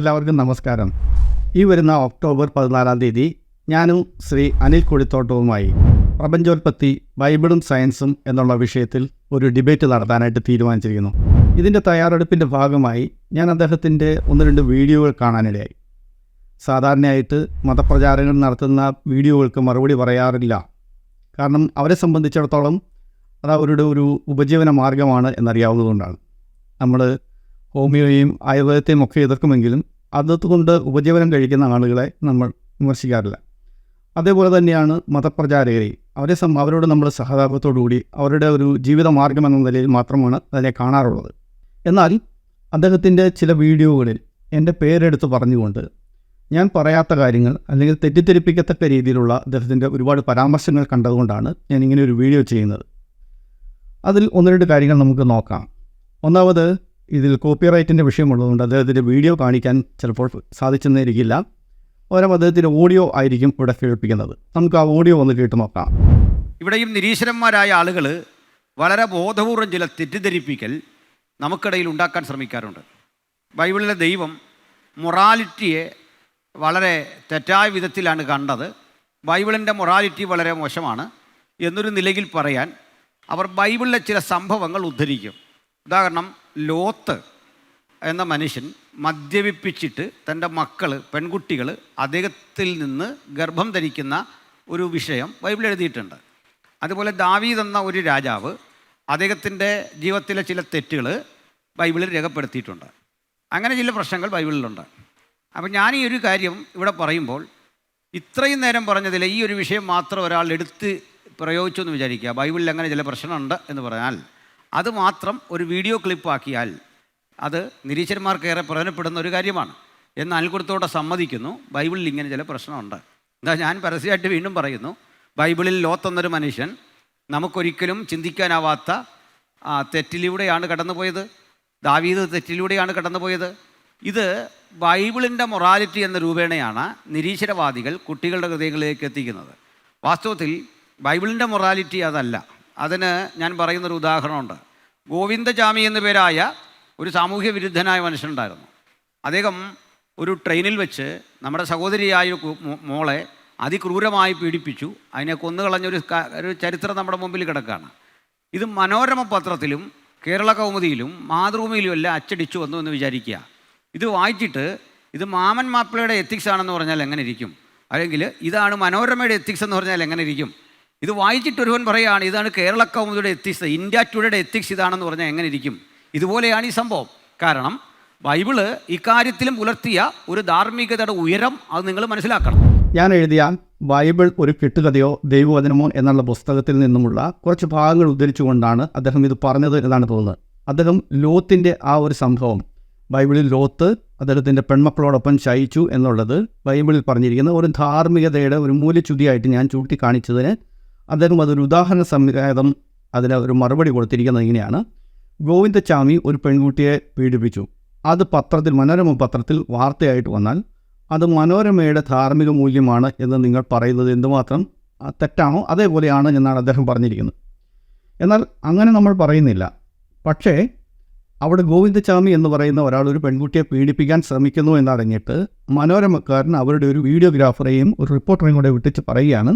എല്ലാവർക്കും നമസ്കാരം. ഈ വരുന്ന ഒക്ടോബർ 14 ഞാനും ശ്രീ അനിൽ കൊടിത്തോട്ടവുമായി പ്രപഞ്ചോൽപത്തി, ബൈബിളും സയൻസും എന്നുള്ള വിഷയത്തിൽ ഒരു ഡിബേറ്റ് നടത്താനായിട്ട് തീരുമാനിച്ചിരിക്കുന്നു. ഇതിൻ്റെ തയ്യാറെടുപ്പിൻ്റെ ഭാഗമായി ഞാൻ അദ്ദേഹത്തിൻ്റെ 1-2 വീഡിയോകൾ കാണാനിടയായി. സാധാരണയായിട്ട് മതപ്രചാരങ്ങൾ നടത്തുന്ന വീഡിയോകൾക്ക് മറുപടി പറയാറില്ല. കാരണം അവരെ സംബന്ധിച്ചിടത്തോളം അത് അവരുടെ ഒരു ഉപജീവന മാർഗമാണ് എന്നറിയാവുന്നതുകൊണ്ടാണ്. നമ്മൾ ഹോമിയോയും ആയുർവേദത്തെയും ഒക്കെ എതിർക്കുമെങ്കിലും അതുകൊണ്ട് ഉപജീവനം കഴിക്കുന്ന ആളുകളെ നമ്മൾ വിമർശിക്കാറില്ല. അതേപോലെ തന്നെയാണ് മതപ്രചാരകരെ. അവരോട് നമ്മൾ സഹതാപത്തോടുകൂടി അവരുടെ ഒരു ജീവിത മാർഗം എന്ന നിലയിൽ മാത്രമാണ് അതിനെ കാണാറുള്ളത്. എന്നാൽ അദ്ദേഹത്തിൻ്റെ ചില വീഡിയോകളിൽ എൻ്റെ പേരെടുത്ത് പറഞ്ഞുകൊണ്ട് ഞാൻ പറയാത്ത കാര്യങ്ങൾ അല്ലെങ്കിൽ തെറ്റിദ്ധരിപ്പിക്കത്തക്ക രീതിയിലുള്ള അദ്ദേഹത്തിൻ്റെ ഒരുപാട് പരാമർശങ്ങൾ കണ്ടതുകൊണ്ടാണ് ഞാൻ ഇങ്ങനെ ഒരു വീഡിയോ ചെയ്യുന്നത്. അതിൽ 1-2 കാര്യങ്ങൾ നമുക്ക് നോക്കാം. ഒന്നാമത്, ഇതിൽ കോപ്പിറൈറ്റിൻ്റെ വിഷയമുള്ളതുകൊണ്ട് അദ്ദേഹത്തിൻ്റെ വീഡിയോ കാണിക്കാൻ ചിലപ്പോൾ സാധിച്ചെന്നിരിക്കില്ല. പകരം അദ്ദേഹത്തിൻ്റെ ഓഡിയോ ആയിരിക്കും ഇവിടെ കേൾപ്പിക്കുന്നത്. നമുക്ക് ആ ഓഡിയോ ഒന്ന് കേട്ട് നോക്കാം. ഇവിടെയും നിരീശ്വരന്മാരായ ആളുകൾ വളരെ ബോധപൂർവം ചില തെറ്റിദ്ധരിപ്പിക്കൽ നമുക്കിടയിൽ ഉണ്ടാക്കാൻ ശ്രമിക്കാറുണ്ട്. ബൈബിളിലെ ദൈവം മൊറാലിറ്റിയെ വളരെ തെറ്റായ വിധത്തിലാണ് കണ്ടത്. ബൈബിളിൻ്റെ മൊറാലിറ്റി വളരെ മോശമാണ് എന്നൊരു നിലയിൽ പറയാൻ അവർ ബൈബിളിലെ ചില സംഭവങ്ങൾ ഉദ്ധരിക്കും. ഉദാഹരണം, ലോത്ത് എന്ന മനുഷ്യൻ മദ്യപിപ്പിച്ചിട്ട് തൻ്റെ പെൺകുട്ടികൾ അദ്ദേഹത്തിൽ നിന്ന് ഗർഭം ധരിക്കുന്ന ഒരു വിഷയം ബൈബിൾ എഴുതിയിട്ടുണ്ട്. അതുപോലെ ദാവീദ് എന്ന ഒരു രാജാവ്, അദ്ദേഹത്തിൻ്റെ ജീവിതത്തിലെ ചില തെറ്റുകൾ ബൈബിളിൽ രേഖപ്പെടുത്തിയിട്ടുണ്ട്. അങ്ങനെ ചില പ്രശ്നങ്ങൾ ബൈബിളിലുണ്ട്. അപ്പോൾ ഞാൻ ഈ ഒരു കാര്യം ഇവിടെ പറയുമ്പോൾ ഇത്രയും നേരം പറഞ്ഞതിൽ ഈ ഒരു വിഷയം മാത്രം ഒരാൾ എടുത്ത് പ്രയോഗിച്ചു എന്ന് വിചാരിക്കുക. ബൈബിളിൽ അങ്ങനെ ചില പ്രശ്നമുണ്ട് എന്ന് പറഞ്ഞാൽ അത് മാത്രം ഒരു വീഡിയോ ക്ലിപ്പാക്കിയാൽ അത് നിരീശ്വരന്മാർക്കേറെ പ്രയോജനപ്പെടുന്ന ഒരു കാര്യമാണ് എന്ന് അൽക്കുടത്തോടെ സമ്മതിക്കുന്നു. ബൈബിളിൽ ഇങ്ങനെ ചില പ്രശ്നമുണ്ട്. ഞാൻ പരസ്യമായിട്ട് വീണ്ടും പറയുന്നു, ബൈബിളിൽ ലോത്ത് എന്നൊരു മനുഷ്യൻ നമുക്കൊരിക്കലും ചിന്തിക്കാനാവാത്ത തെറ്റിലൂടെയാണ് കടന്നുപോയത്. ദാവീദ് തെറ്റിലൂടെയാണ് കടന്നുപോയത്. ഇത് ബൈബിളിൻ്റെ മൊറാലിറ്റി എന്ന രൂപേണയാണ് നിരീശ്വരവാദികൾ കുട്ടികളുടെ ഹൃദയങ്ങളിലേക്ക് എത്തിക്കുന്നത്. വാസ്തവത്തിൽ ബൈബിളിൻ്റെ മൊറാലിറ്റി അതല്ല. അതിന് ഞാൻ പറയുന്നൊരു ഉദാഹരണമുണ്ട്. ഗോവിന്ദചാമി എന്നു പേരായ ഒരു സാമൂഹ്യ വിരുദ്ധനായ മനുഷ്യനുണ്ടായിരുന്നു. അദ്ദേഹം ഒരു ട്രെയിനിൽ വെച്ച് നമ്മുടെ സഹോദരിയായ മോളെ അതിക്രൂരമായി പീഡിപ്പിച്ചു. അതിനെ കൊന്നുകളഞ്ഞൊരു ചരിത്രം നമ്മുടെ മുമ്പിൽ കിടക്കുകയാണ്. ഇത് മനോരമ പത്രത്തിലും കേരള കൗമുദിയിലും മാതൃഭൂമിയിലും എല്ലാം അച്ചടിച്ചു വന്നു എന്ന് വിചാരിക്കുക. ഇത് വായിച്ചിട്ട് ഇത് മാമൻ മാപ്പിളയുടെ എത്തിക്സ് ആണെന്ന് പറഞ്ഞാൽ എങ്ങനെ ഇരിക്കും? അല്ലെങ്കിൽ ഇതാണ് മനോരമയുടെ എത്തിക്സ് എന്ന് പറഞ്ഞാൽ എങ്ങനെ ഇരിക്കും? ഇത് വായിച്ചിട്ട് ഒരുവൻ പറയുകയാണ് ഇതാണ് കേരള കൗമുദിയുടെ എത്തിക്സ്, ഇന്ത്യ ടുഡേയുടെ എത്തിക്സ് ഇതാണെന്ന് പറഞ്ഞാൽ എങ്ങനെ ഇരിക്കും? ഇതുപോലെയാണ് ഈ സംഭവം. കാരണം ബൈബിള് ഇക്കാര്യത്തിലും പുലർത്തിയ ഒരു ധാർമ്മികതയുടെ ഉയരം അത് നിങ്ങൾ മനസ്സിലാക്കണം. ഞാൻ എഴുതിയ ബൈബിൾ ഒരു കെട്ടുകഥയോ ദൈവവചനമോ എന്നുള്ള പുസ്തകത്തിൽ നിന്നുമുള്ള കുറച്ച് ഭാഗങ്ങൾ ഉദ്ധരിച്ചുകൊണ്ടാണ് അദ്ദേഹം ഇത് പറഞ്ഞത് എന്നാണ് തോന്നുന്നത്. അദ്ദേഹം ലോത്തിൻ്റെ ആ ഒരു സംഭവം, ബൈബിളിൽ ലോത്ത് അദ്ദേഹത്തിൻ്റെ പെൺമക്കളോടൊപ്പം ശയിച്ചു എന്നുള്ളത് ബൈബിളിൽ പറഞ്ഞിരിക്കുന്ന ഒരു ധാർമ്മികതയുടെ ഒരു മൂല്യച്യുതിയായിട്ട് ഞാൻ ചൂണ്ടിക്കാണിച്ചതിന് അദ്ദേഹം അതൊരു ഉദാഹരണ സംവിധാനം അതിന് ഒരു മറുപടി കൊടുത്തിരിക്കുന്നത് ഇങ്ങനെയാണ്: ഗോവിന്ദചാമി ഒരു പെൺകുട്ടിയെ പീഡിപ്പിച്ചു. അത് മനോരമ പത്രത്തിൽ വാർത്തയായിട്ട് വന്നാൽ അത് മനോരമയുടെ ധാർമ്മിക മൂല്യമാണ് എന്ന് നിങ്ങൾ പറയുന്നത് എന്തുമാത്രം തെറ്റാണോ അതേപോലെയാണ് എന്നാണ് അദ്ദേഹം പറഞ്ഞിരിക്കുന്നത്. എന്നാൽ അങ്ങനെ നമ്മൾ പറയുന്നില്ല. പക്ഷേ അവിടെ ഗോവിന്ദചാമി എന്ന് പറയുന്ന ഒരാൾ ഒരു പെൺകുട്ടിയെ പീഡിപ്പിക്കാൻ ശ്രമിക്കുന്നു എന്നറിഞ്ഞിട്ട് മനോരമക്കാരൻ അവരുടെ ഒരു വീഡിയോഗ്രാഫറെയും ഒരു റിപ്പോർട്ടറെയും കൂടെ വിട്ടിച്ച് പറയുകയാണ്,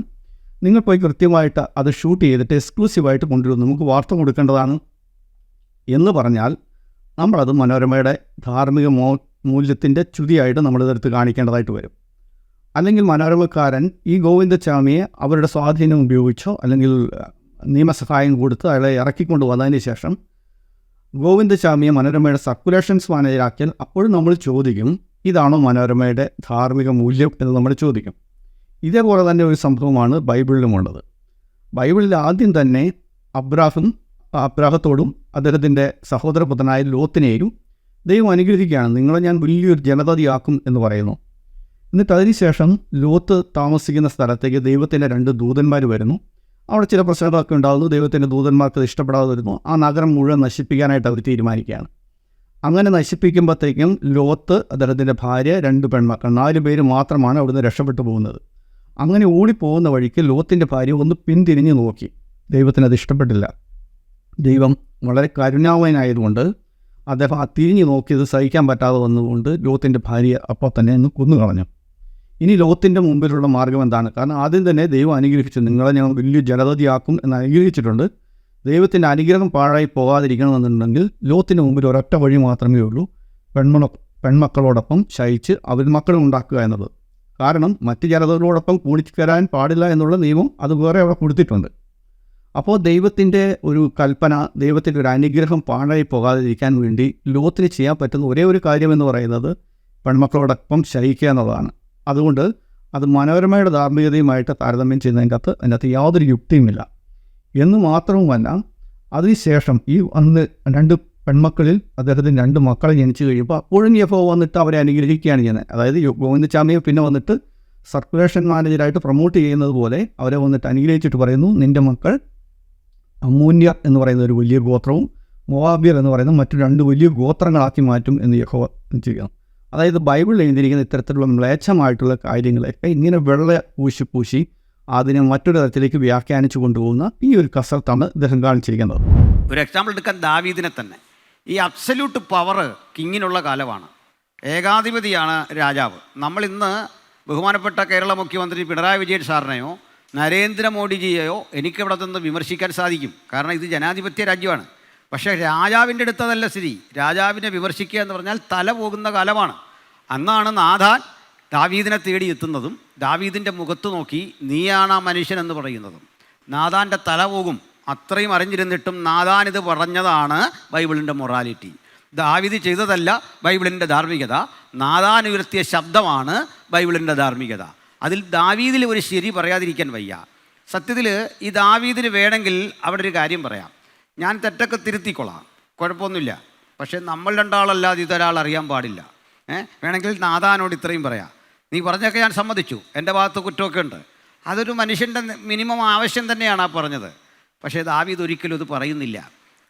നിങ്ങൾ പോയി കൃത്യമായിട്ട് അത് ഷൂട്ട് ചെയ്തിട്ട് എക്സ്ക്ലൂസീവായിട്ട് കൊണ്ടുവരും, നമുക്ക് വാർത്ത കൊടുക്കേണ്ടതാണ് എന്ന് പറഞ്ഞാൽ നമ്മളത് മനോരമയുടെ ധാർമ്മിക മൂല്യത്തിൻ്റെ ച്യുതിയായിട്ട് നമ്മളിതെടുത്ത് കാണിക്കേണ്ടതായിട്ട് വരും. അല്ലെങ്കിൽ മനോരമക്കാരൻ ഈ ഗോവിന്ദചാമിയെ അവരുടെ സ്വാധീനം ഉപയോഗിച്ചോ അല്ലെങ്കിൽ നിയമസഹായം കൊടുത്ത് അയാളെ ഇറക്കിക്കൊണ്ട് വന്നതിന് ശേഷം ഗോവിന്ദചാമിയെ മനോരമയുടെ സർക്കുലേഷൻസ് മാനേജരാക്കിയാൽ അപ്പോഴും നമ്മൾ ചോദിക്കും, ഇതാണോ മനോരമയുടെ ധാർമ്മിക മൂല്യം എന്ന് നമ്മൾ ചോദിക്കും. ഇതേപോലെ തന്നെ ഒരു സംഭവമാണ് ബൈബിളിലുമുള്ളത്. ബൈബിളിൽ ആദ്യം തന്നെ അബ്രാഹത്തോടും അദ്ദേഹത്തിൻ്റെ സഹോദരപുത്രനായ ലോത്തിനെയും ദൈവം അനുഗ്രഹിക്കുകയാണ്, നിങ്ങളെ ഞാൻ വലിയൊരു ജനതയാക്കും എന്ന് പറയുന്നു. എന്നിട്ട് അതിനുശേഷം ലോത്ത് താമസിക്കുന്ന സ്ഥലത്തേക്ക് ദൈവത്തിൻ്റെ 2 ദൂതന്മാർ വരുന്നു. അവിടെ ചില പ്രശ്നങ്ങളൊക്കെ ഉണ്ടാകുന്നു. ദൈവത്തിൻ്റെ ദൂതന്മാർക്ക് അത് ഇഷ്ടപ്പെടാതെ വരുന്നു. ആ നഗരം മുഴുവൻ നശിപ്പിക്കാനായിട്ട് അവർ തീരുമാനിക്കുകയാണ്. അങ്ങനെ നശിപ്പിക്കുമ്പോഴത്തേക്കും ലോത്ത്, അദ്ദേഹത്തിൻ്റെ ഭാര്യ, 2 പെൺമക്കൾ, 4 പേര് മാത്രമാണ് അവിടുന്ന് രക്ഷപ്പെട്ടു പോകുന്നത്. അങ്ങനെ ഓടിപ്പോകുന്ന വഴിക്ക് ലോത്തിൻ്റെ ഭാര്യ ഒന്ന് പിന്തിരിഞ്ഞ് നോക്കി. ദൈവത്തിന് അത് ഇഷ്ടപ്പെട്ടില്ല. ദൈവം വളരെ കരുണാമയനായതുകൊണ്ട് അദ്ദേഹം ആ തിരിഞ്ഞു നോക്കിയത് സഹിക്കാൻ പറ്റാതെ വന്നുകൊണ്ട് ലോത്തിൻ്റെ ഭാര്യ അപ്പോൾ തന്നെ ഒന്ന് കൊന്നുകളഞ്ഞു. ഇനി ലോത്തിൻ്റെ മുമ്പിലുള്ള മാർഗം എന്താണ്? കാരണം ആദ്യം തന്നെ ദൈവം അനുഗ്രഹിച്ചു, നിങ്ങളെ ഞാൻ വലിയ ജലതയാക്കും എന്ന് അനുഗ്രഹിച്ചിട്ടുണ്ട്. ദൈവത്തിൻ്റെ അനുഗ്രഹം പാഴായി പോകാതിരിക്കണമെന്നുണ്ടെങ്കിൽ ലോത്തിൻ്റെ മുമ്പിൽ ഒരൊറ്റ വഴി മാത്രമേ ഉള്ളൂ, പെൺമക്കളോടൊപ്പം ശയിച്ച് അവർ മക്കളെ ഉണ്ടാക്കുക എന്നത്. കാരണം മറ്റ് ജനതകളോടൊപ്പം കൂടിച്ചേരാൻ പാടില്ല എന്നുള്ള നിയമം അത് വേറെ അവിടെ കൊടുത്തിട്ടുണ്ട്. അപ്പോൾ ദൈവത്തിൻ്റെ ഒരു കൽപ്പന, ദൈവത്തിൻ്റെ ഒരു അനുഗ്രഹം പാഴായി പോകാതിരിക്കാൻ വേണ്ടി ലോത്തിന് ചെയ്യാൻ പറ്റുന്ന ഒരേ ഒരു കാര്യമെന്ന് പറയുന്നത് പെൺമക്കളോടൊപ്പം ശയിക്കുക എന്നുള്ളതാണ്. അതുകൊണ്ട് അത് മനോരമയുടെ ധാർമ്മികതയുമായിട്ട് താരതമ്യം അതിനകത്ത് യാതൊരു യുക്തിയുമില്ല. എന്ന് മാത്രവുമല്ല, അതിനുശേഷം ഈ അന്ന് 2 പെൺമക്കളിൽ അദ്ദേഹത്തിന് 2 മക്കളെ ജനിച്ചു കഴിയുമ്പോൾ അപ്പോഴും യഹോവ വന്നിട്ട് അവരെ അനുഗ്രഹിക്കുകയാണ് ചെയ്യുന്നത്. അതായത് ഗോവിന്ദചാമിയെ പിന്നെ വന്നിട്ട് സർക്കുലേഷൻ മാനേജരായിട്ട് പ്രൊമോട്ട് ചെയ്യുന്നത് പോലെ അവരെ വന്നിട്ട് അനുഗ്രഹിച്ചിട്ട് പറയുന്നു, നിൻ്റെ മക്കൾ അമ്മോന്യർ എന്ന് പറയുന്ന ഒരു വലിയ ഗോത്രവും മോവാബ്യർ എന്ന് പറയുന്ന മറ്റു 2 വലിയ ഗോത്രങ്ങളാക്കി മാറ്റും എന്ന് യഹോവ ചെയ്യുന്നു. അതായത് ബൈബിളിൽ എഴുതിയിരിക്കുന്ന ഇത്തരത്തിലുള്ള മ്ലേച്ഛമായിട്ടുള്ള കാര്യങ്ങളൊക്കെ ഇങ്ങനെ വെള്ള പൂശി അതിനെ മറ്റൊരു തരത്തിലേക്ക് വ്യാഖ്യാനിച്ചു കൊണ്ടുപോകുന്ന ഈ ഒരു കസർത്താണ് ഇദ്ദേഹം കാണിച്ചിരിക്കുന്നത്. ഒരു എക്സാമ്പിൾ എടുക്കാൻ ദാവീദിനെ തന്നെ. ഈ അബ്സല്യൂട്ട് പവർ കിങ്ങിനുള്ള കാലമാണ്. ഏകാധിപതിയാണ് രാജാവ്. നമ്മൾ ഇന്ന് ബഹുമാനപ്പെട്ട കേരള മുഖ്യമന്ത്രി പിണറായി വിജയൻ സാറിനെയോ നരേന്ദ്രമോദിജിയെയോ എനിക്കിവിടെ നിന്ന് വിമർശിക്കാൻ സാധിക്കും. കാരണം ഇത് ജനാധിപത്യ രാജ്യമാണ്. പക്ഷേ രാജാവിൻ്റെ അടുത്തതല്ല സ്ഥിതി. രാജാവിനെ വിമർശിക്കുക എന്ന് പറഞ്ഞാൽ തല പോകുന്ന കാലമാണ്. അന്നാണ് നാഥാൻ ദാവീദിനെ തേടി എത്തുന്നതും ദാവീദിൻ്റെ മുഖത്ത് നോക്കി നീയാണ് ആ മനുഷ്യനെന്ന് പറയുന്നതും. നാഥാൻ്റെ തല പോകും. അത്രയും അറിഞ്ഞിരുന്നിട്ടും നാഥാൻ ഇത് പറഞ്ഞതാണ് ബൈബിളിൻ്റെ മൊറാലിറ്റി. ദാവീദ് ചെയ്തതല്ല ബൈബിളിൻ്റെ ധാർമ്മികത. നാഥാൻ ഉയർത്തിയ ശബ്ദമാണ് ബൈബിളിൻ്റെ ധാർമ്മികത. അതിൽ ദാവീദിൽ ഒരു ശരി പറയാതിരിക്കാൻ വയ്യ. സത്യത്തിൽ ഈ ദാവീദിന് വേണമെങ്കിൽ അവിടെ ഒരു കാര്യം പറയാം, ഞാൻ തെറ്റൊക്കെ തിരുത്തിക്കൊള്ളാം, കുഴപ്പമൊന്നുമില്ല. പക്ഷേ നമ്മൾ 2 ആളല്ലാതെ ഇതൊരാൾ അറിയാൻ പാടില്ല. വേണമെങ്കിൽ നാഥാനോട് ഇത്രയും പറയാം, നീ പറഞ്ഞൊക്കെ ഞാൻ സമ്മതിച്ചു, എൻ്റെ ഭാഗത്ത് കുറ്റമൊക്കെ ഉണ്ട്. അതൊരു മനുഷ്യൻ്റെ മിനിമം ആവശ്യം തന്നെയാണ് ആ പറഞ്ഞത്. പക്ഷേ ദാവീദ് ഒരിക്കലും ഇത് പറയുന്നില്ല.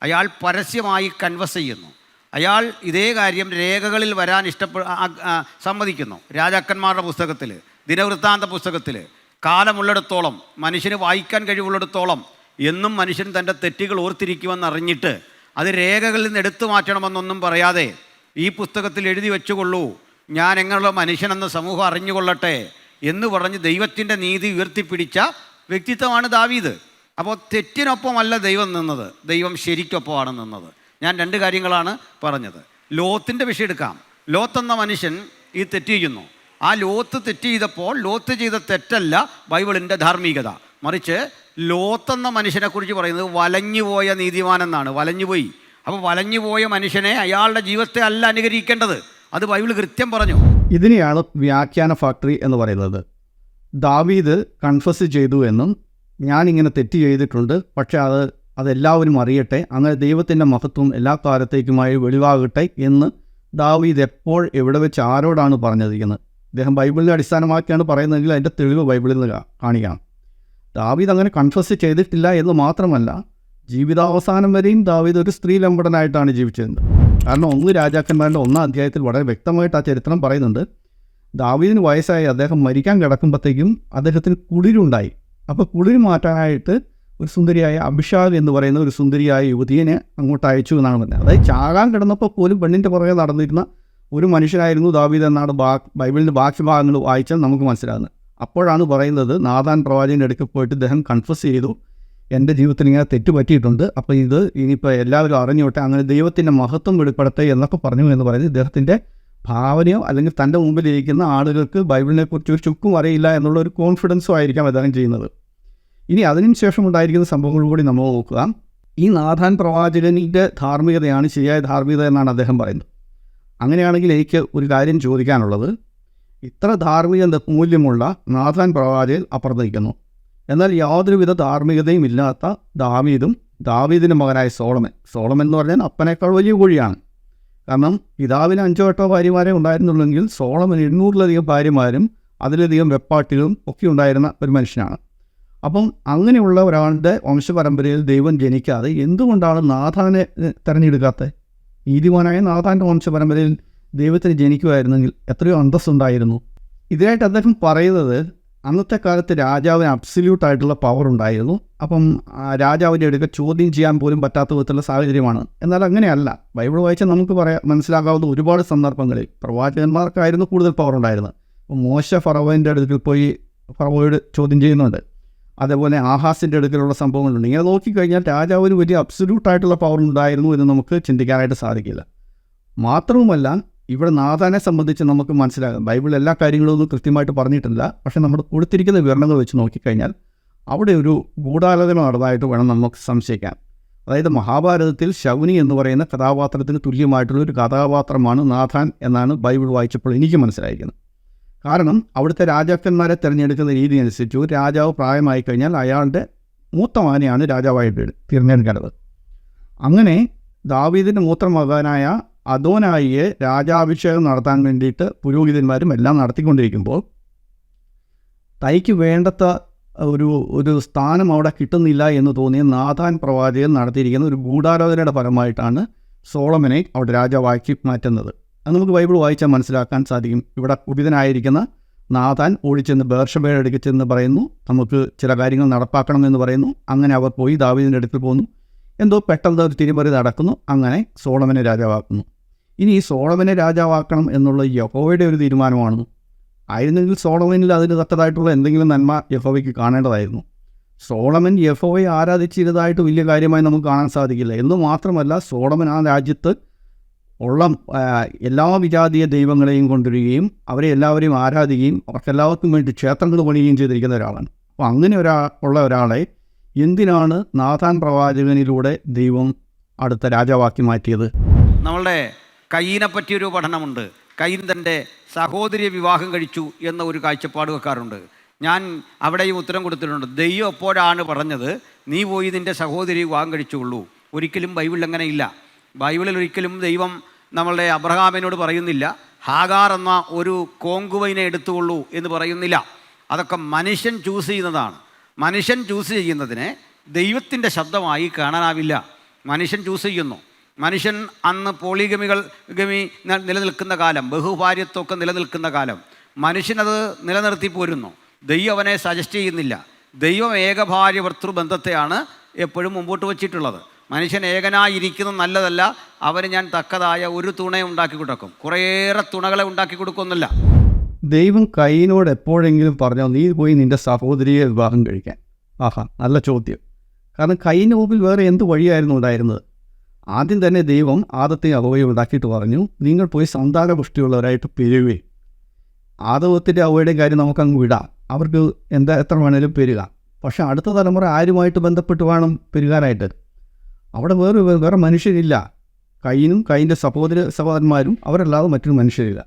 അയാൾ പരസ്യമായി കൺവസ് ചെയ്യുന്നു. അയാൾ ഇതേ കാര്യം രേഖകളിൽ വരാൻ സമ്മതിക്കുന്നു. രാജാക്കന്മാരുടെ പുസ്തകത്തിൽ, ദിനവൃത്താന്ത പുസ്തകത്തിൽ, കാലമുള്ളിടത്തോളം, മനുഷ്യന് വായിക്കാൻ കഴിവുള്ളിടത്തോളം എന്നും മനുഷ്യൻ തൻ്റെ തെറ്റുകൾ ഓർത്തിരിക്കുമെന്നറിഞ്ഞിട്ട് അത് രേഖകളിൽ നിന്ന് എടുത്തു മാറ്റണമെന്നൊന്നും പറയാതെ ഈ പുസ്തകത്തിൽ എഴുതി വെച്ചുകൊള്ളൂ, ഞാൻ എങ്ങനെയുള്ള മനുഷ്യനെന്ന് സമൂഹം അറിഞ്ഞുകൊള്ളട്ടെ എന്ന് പറഞ്ഞ് ദൈവത്തിൻ്റെ നീതി ഉയർത്തിപ്പിടിച്ച വ്യക്തിത്വമാണ് ദാവീദ്. അപ്പോൾ തെറ്റിനൊപ്പമല്ല ദൈവം നിന്നത്, ദൈവം ശരിക്കൊപ്പമാണ് നിന്നത്. ഞാൻ 2 കാര്യങ്ങളാണ് പറഞ്ഞത്. ലോത്തിൻ്റെ വിഷയം എടുക്കാം. ലോത്ത് എന്ന മനുഷ്യൻ ഈ തെറ്റ് ചെയ്യുന്നു. ആ ലോത്ത് തെറ്റ് ചെയ്തപ്പോൾ ലോത്ത് ചെയ്ത തെറ്റല്ല ബൈബിളിൻ്റെ ധാർമ്മികത, മറിച്ച് ലോത്ത് എന്ന മനുഷ്യനെക്കുറിച്ച് പറയുന്നത് വലഞ്ഞുപോയ നീതിമാൻ എന്നാണ്. വലഞ്ഞുപോയി. അപ്പോൾ വലഞ്ഞുപോയ മനുഷ്യനെ അയാളുടെ ജീവിതത്തെ അല്ല അനുകരിക്കേണ്ടത്. അത് ബൈബിൾ കൃത്യം പറഞ്ഞു. ഇതിനെയാണ് വ്യാഖ്യാന ഫാക്ടറി എന്ന് പറയുന്നത്. ദാവീദ് കൺഫസ് ചെയ്തു എന്നും ഞാനിങ്ങനെ തെറ്റ് ചെയ്തിട്ടുണ്ട്, പക്ഷേ അതെല്ലാവരും അറിയട്ടെ, അങ്ങനെ ദൈവത്തിൻ്റെ മഹത്വം എല്ലാ കാലത്തേക്കുമായി വെളിവാകട്ടെ എന്ന് ദാവീദ് എപ്പോൾ എവിടെ വെച്ച് ആരോടാണ് പറഞ്ഞിരിക്കുന്നത്? അദ്ദേഹം ബൈബിളിനെ അടിസ്ഥാനമാക്കിയാണ് പറയുന്നതെങ്കിൽ അതിൻ്റെ തെളിവ് ബൈബിളിൽ നിന്ന് കാണിക്കാം. ദാവീദ് അങ്ങനെ കൺഫസ് ചെയ്തിട്ടില്ല എന്ന് മാത്രമല്ല, ജീവിതാവസാനം വരെയും ദാവീദ് ഒരു സ്ത്രീ ലംബടനായിട്ടാണ് ജീവിച്ചിരുന്നത്. കാരണം 1 രാജാക്കന്മാരുടെ 1-ാം അധ്യായത്തിൽ വളരെ വ്യക്തമായിട്ട് ആ ചരിത്രം പറയുന്നുണ്ട്. ദാവീദിന് വയസ്സായി അദ്ദേഹം മരിക്കാൻ കിടക്കുമ്പോഴത്തേക്കും അദ്ദേഹത്തിന് കുളിരുണ്ടായി. അപ്പോൾ കുളിർ മാറ്റാനായിട്ട് ഒരു സുന്ദരിയായ അഭിഷാഗ് എന്ന് പറയുന്ന ഒരു സുന്ദരിയായ യുവതിയെ അങ്ങോട്ട് അയച്ചു എന്നാണ് പറഞ്ഞത്. അതായത് ചാകാൻ കിടന്നപ്പോൾ പോലും പെണ്ണിൻ്റെ പുറകെ നടന്നിരുന്ന ഒരു മനുഷ്യനായിരുന്നു ദാവീദ് എന്നാണ് ബൈബിളിൻ്റെ ബാക്കി ഭാഗങ്ങൾ വായിച്ചാൽ നമുക്ക് മനസ്സിലാകുന്നത്. അപ്പോഴാണ് പറയുന്നത്, നാഥാൻ പ്രവാചകൻ്റെ അടുക്കൽ പോയിട്ട് അദ്ദേഹം കൺഫസ് ചെയ്തു, എൻ്റെ ജീവിതത്തിൽ ഇങ്ങനെ തെറ്റ് പറ്റിയിട്ടുണ്ട്, അപ്പോൾ ഇത് ഇനിയിപ്പോൾ എല്ലാവരും അറിഞ്ഞോട്ടെ, അങ്ങനെ ദൈവത്തിൻ്റെ മഹത്വം വെളിപ്പെടുത്തേ എന്നൊക്കെ പറഞ്ഞു എന്ന് പറയുന്നത് ഇദ്ദേഹത്തിൻ്റെ ഭാവനയോ അല്ലെങ്കിൽ തൻ്റെ മുമ്പിലിരിക്കുന്ന ആളുകൾക്ക് ബൈബിളിനെക്കുറിച്ച് ഒരു ചുക്കും അറിയില്ല എന്നുള്ള ഒരു കോൺഫിഡൻസും ആയിരിക്കാം അദ്ദേഹം ചെയ്യുന്നത്. ഇനി അതിനു ശേഷം ഉണ്ടായിരിക്കുന്ന സംഭവങ്ങൾ കൂടി നമ്മൾ നോക്കുക. ഈ നാഥാൻ പ്രവാചകൻ്റെ ധാർമ്മികതയാണ് ശരിയായ ധാർമ്മികത എന്നാണ് അദ്ദേഹം പറയുന്നത്. അങ്ങനെയാണെങ്കിൽ എനിക്ക് ഒരു കാര്യം ചോദിക്കാനുള്ളത്, ഇത്ര ധാർമ്മിക മൂല്യമുള്ള നാഥാൻ പ്രവാചകൻ അപ്പുറത്തേക്കുന്നു, എന്നാൽ യാതൊരുവിധ ധാർമ്മികതയും ഇല്ലാത്ത ദാവീദിൻ്റെ മകനായ സോളമൻ എന്ന് പറഞ്ഞാൽ അപ്പനേക്കാൾ വലിയ കോഴിയാണ്. കാരണം പിതാവിന് 5-8 ഭാര്യമാരെ ഉണ്ടായിരുന്നുള്ളെങ്കിൽ സോളമൻ 800-ലധികം ഭാര്യമാരും അതിലധികം വെപ്പാട്ടികളും ഒക്കെ ഉണ്ടായിരുന്ന ഒരു മനുഷ്യനാണ്. അപ്പം അങ്ങനെയുള്ള ഒരാളുടെ വംശപരമ്പരയിൽ ദൈവം ജനിക്കാതെ എന്തുകൊണ്ടാണ് നാഥാനെ തിരഞ്ഞെടുക്കാത്തത്? നീതിമാനായ നാഥാൻ്റെ വംശപരമ്പരയിൽ ദൈവത്തിന് ജനിക്കുമായിരുന്നെങ്കിൽ എത്രയോ അന്തസ്സുണ്ടായിരുന്നു. ഇതിനായിട്ട് അദ്ദേഹം പറയുന്നത്, അന്നത്തെ കാലത്ത് രാജാവിന് അബ്സല്യൂട്ടായിട്ടുള്ള പവർ ഉണ്ടായിരുന്നു. അപ്പം രാജാവിൻ്റെ അടുക്കൽ ചോദ്യം ചെയ്യാൻ പോലും പറ്റാത്ത വിധത്തിലുള്ള സാഹചര്യമാണ്. എന്നാൽ അങ്ങനെയല്ല. ബൈബിൾ വായിച്ചാൽ നമുക്ക് മനസ്സിലാക്കാവുന്ന ഒരുപാട് സന്ദർഭങ്ങളിൽ പ്രവാചകന്മാർക്കായിരുന്നു കൂടുതൽ പവർ ഉണ്ടായിരുന്നത്. അപ്പോൾ മോശ ഫറവോൻ്റെ അടുക്കൽ പോയി ഫറവോയോട് ചോദ്യം ചെയ്യുന്നുണ്ട്. അതേപോലെ ആഹാസിൻ്റെ അടുക്കലുള്ള സംഭവങ്ങളുണ്ട്. ഇങ്ങനെ നോക്കിക്കഴിഞ്ഞാൽ രാജാവിന് വലിയ അബ്സല്യൂട്ടായിട്ടുള്ള പവർ ഉണ്ടായിരുന്നു എന്ന് നമുക്ക് ചിന്തിക്കാനായിട്ട് സാധിക്കില്ല. മാത്രവുമല്ല, ഇവിടെ നാഥാനെ സംബന്ധിച്ച് നമുക്ക് മനസ്സിലാകാം. ബൈബിൾ എല്ലാ കാര്യങ്ങളൊന്നും കൃത്യമായിട്ട് പറഞ്ഞിട്ടില്ല. പക്ഷേ നമ്മൾ കൊടുത്തിരിക്കുന്ന വിവരണങ്ങൾ വെച്ച് നോക്കിക്കഴിഞ്ഞാൽ അവിടെ ഒരു ഗൂഢാലോചന നടന്നതായിട്ട് വേണം നമുക്ക് സംശയിക്കാൻ. അതായത് മഹാഭാരതത്തിൽ ശകുനി എന്ന് പറയുന്ന കഥാപാത്രത്തിന് തുല്യമായിട്ടുള്ള ഒരു കഥാപാത്രമാണ് നാഥാൻ എന്നാണ് ബൈബിൾ വായിച്ചപ്പോൾ എനിക്ക് മനസ്സിലായിരിക്കുന്നത്. കാരണം അവിടുത്തെ രാജാക്കന്മാരെ തിരഞ്ഞെടുക്കുന്ന രീതി അനുസരിച്ച് ഒരു രാജാവ് പ്രായമായി കഴിഞ്ഞാൽ അയാളുടെ മൂത്ത മകനെയാണ് രാജാവായിട്ട് തിരഞ്ഞെടുക്കേണ്ടത്. അങ്ങനെ ദാവീദിൻ്റെ മൂത്ത മകനായ അദോനായിയെ രാജാഭിഷേകം നടത്താൻ വേണ്ടിയിട്ട് പുരോഹിതന്മാരും എല്ലാം നടത്തിക്കൊണ്ടിരിക്കുമ്പോൾ തനിക്ക് വേണ്ടത്ത ഒരു സ്ഥാനം അവിടെ കിട്ടുന്നില്ല എന്ന് തോന്നിയ നാഥാൻ പ്രവാചകൻ നടത്തിയിരിക്കുന്ന ഒരു ഗൂഢാലോചനയുടെ ഫലമായിട്ടാണ് സോളമനെ അവിടെ രാജാവാക്കി മാറ്റുന്നത്. അത് നമുക്ക് ബൈബിൾ വായിച്ചാൽ മനസ്സിലാക്കാൻ സാധിക്കും. ഇവിടെ കുപിതനായിരിക്കുന്ന നാഥാൻ ഓടിച്ചെന്ന് ബേർഷബയുടെ അടുക്കൽ ചെന്ന് പറയുന്നു, നമുക്ക് ചില കാര്യങ്ങൾ നടപ്പാക്കണമെന്ന് പറയുന്നു. അങ്ങനെ അവർ പോയി ദാവീദിൻ്റെ അടുത്ത് പോകുന്നു. എന്തോ പെട്ടെന്ന് ഒരു തിരിമറി നടക്കുന്നു. അങ്ങനെ സോളമനെ രാജാവാക്കുന്നു. ഇനി ഈ സോളമനെ രാജാവാക്കണം എന്നുള്ള യഹോവയുടെ ഒരു തീരുമാനമാണ്. ആയിരുന്നെങ്കിൽ സോളമനിൽ അതിന് തക്കതായിട്ടുള്ള എന്തെങ്കിലും നന്മ യഹോവയ്ക്ക് കാണേണ്ടതായിരുന്നു. സോളമൻ യഹോവയെ ആരാധിച്ചിരുന്നതായിട്ട് വലിയ കാര്യമായി നമുക്ക് കാണാൻ സാധിക്കില്ല. എന്ന് മാത്രമല്ല, സോളമൻ ആ രാജ്യത്ത് ഉള്ള എല്ലാ വിജാതീയ ദൈവങ്ങളെയും കൊണ്ടുവരികയും അവരെ എല്ലാവരെയും ആരാധിക്കുകയും അവർക്കെല്ലാവർക്കും വേണ്ടി ക്ഷേത്രങ്ങൾ പണിയുകയും ചെയ്തിരിക്കുന്ന ഒരാളാണ്. അപ്പോൾ അങ്ങനെ ഉള്ള ഒരാളെ എന്തിനാണ് നാഥാൻ പ്രവാചകനിലൂടെ ദൈവം അടുത്ത രാജാവാക്കി മാറ്റിയത്? നമ്മളുടെ കയ്യിനെ പറ്റിയൊരു പഠനമുണ്ട്. കയ്യൻ തൻ്റെ സഹോദരിയെ വിവാഹം കഴിച്ചു എന്ന ഒരു കാഴ്ചപ്പാട് വെക്കാറുണ്ട്. ഞാൻ അവിടെയും ഉത്തരം കൊടുത്തിട്ടുണ്ട്. ദൈവം എപ്പോഴാണ് പറഞ്ഞത് നീ പോയി നിൻ്റെ സഹോദരി വിവാഹം കഴിച്ചുകൊള്ളൂ? ഒരിക്കലും ബൈബിളിൽ അങ്ങനെ ഇല്ല. ബൈബിളിൽ ഒരിക്കലും ദൈവം നമ്മളുടെ അബ്രഹാമിനോട് പറയുന്നില്ല ഹാഗാർ എന്ന ഒരു കോങ്കുവൈനെ എടുത്തുകൊള്ളൂ എന്ന് പറയുന്നില്ല. അതൊക്കെ മനുഷ്യൻ ചൂസ് ചെയ്യുന്നതാണ്. മനുഷ്യൻ ചൂസ് ചെയ്യുന്നതിനെ ദൈവത്തിൻ്റെ ശബ്ദമായി കാണാനാവില്ല. മനുഷ്യൻ ചൂസ് ചെയ്യുന്നു. മനുഷ്യൻ അന്ന് ഗമി നിലനിൽക്കുന്ന കാലം, ബഹുഭാര്യത്വമൊക്കെ നിലനിൽക്കുന്ന കാലം മനുഷ്യനത് നിലനിർത്തി പോരുന്നു. ദൈവം അവനെ സജസ്റ്റ് ചെയ്യുന്നില്ല. ദൈവം ഏകഭാര്യ ഭർത്തൃബന്ധത്തെയാണ് എപ്പോഴും മുമ്പോട്ട് വച്ചിട്ടുള്ളത്. മനുഷ്യൻ ഏകനായിരിക്കുന്നത് നല്ലതല്ല. അവന് ഞാൻ തക്കതായ ഒരു തുണയെ ഉണ്ടാക്കി കൊടുക്കും, കുറേയേറെ തുണകളെ ഉണ്ടാക്കി കൊടുക്കുന്നില്ല. ദൈവം കയ്യിനോട് എപ്പോഴെങ്കിലും പറഞ്ഞോ നീ പോയി നിൻ്റെ സഹോദരിയെ വിവാഹം കഴിക്കാൻ? ആഹാ, നല്ല ചോദ്യം. കാരണം കയ്യിന് മുമ്പിൽ വേറെ എന്ത് വഴിയായിരുന്നു ഉണ്ടായിരുന്നത്? ആദ്യം തന്നെ ദൈവം ആദത്തെയും അവയെയും ഉണ്ടാക്കിയിട്ട് പറഞ്ഞു, നിങ്ങൾ പോയി സന്താനപുഷ്ടിയുള്ളവരായിട്ട് പെരുകുകയും. ആദവത്തിൻ്റെ അവയുടെയും കാര്യം നമുക്കങ്ങ് വിടാം, അവർക്ക് എത്ര വേണേലും പെരുക. പക്ഷേ അടുത്ത തലമുറ ആരുമായിട്ട് ബന്ധപ്പെട്ട് വേണം പെരുകാനായിട്ട്? അവിടെ വേറെ മനുഷ്യരില്ല. കയ്യിനും കയ്യിൻ്റെ സഹോദരന്മാരും അവരല്ലാതെ മറ്റൊരു മനുഷ്യരില്ല.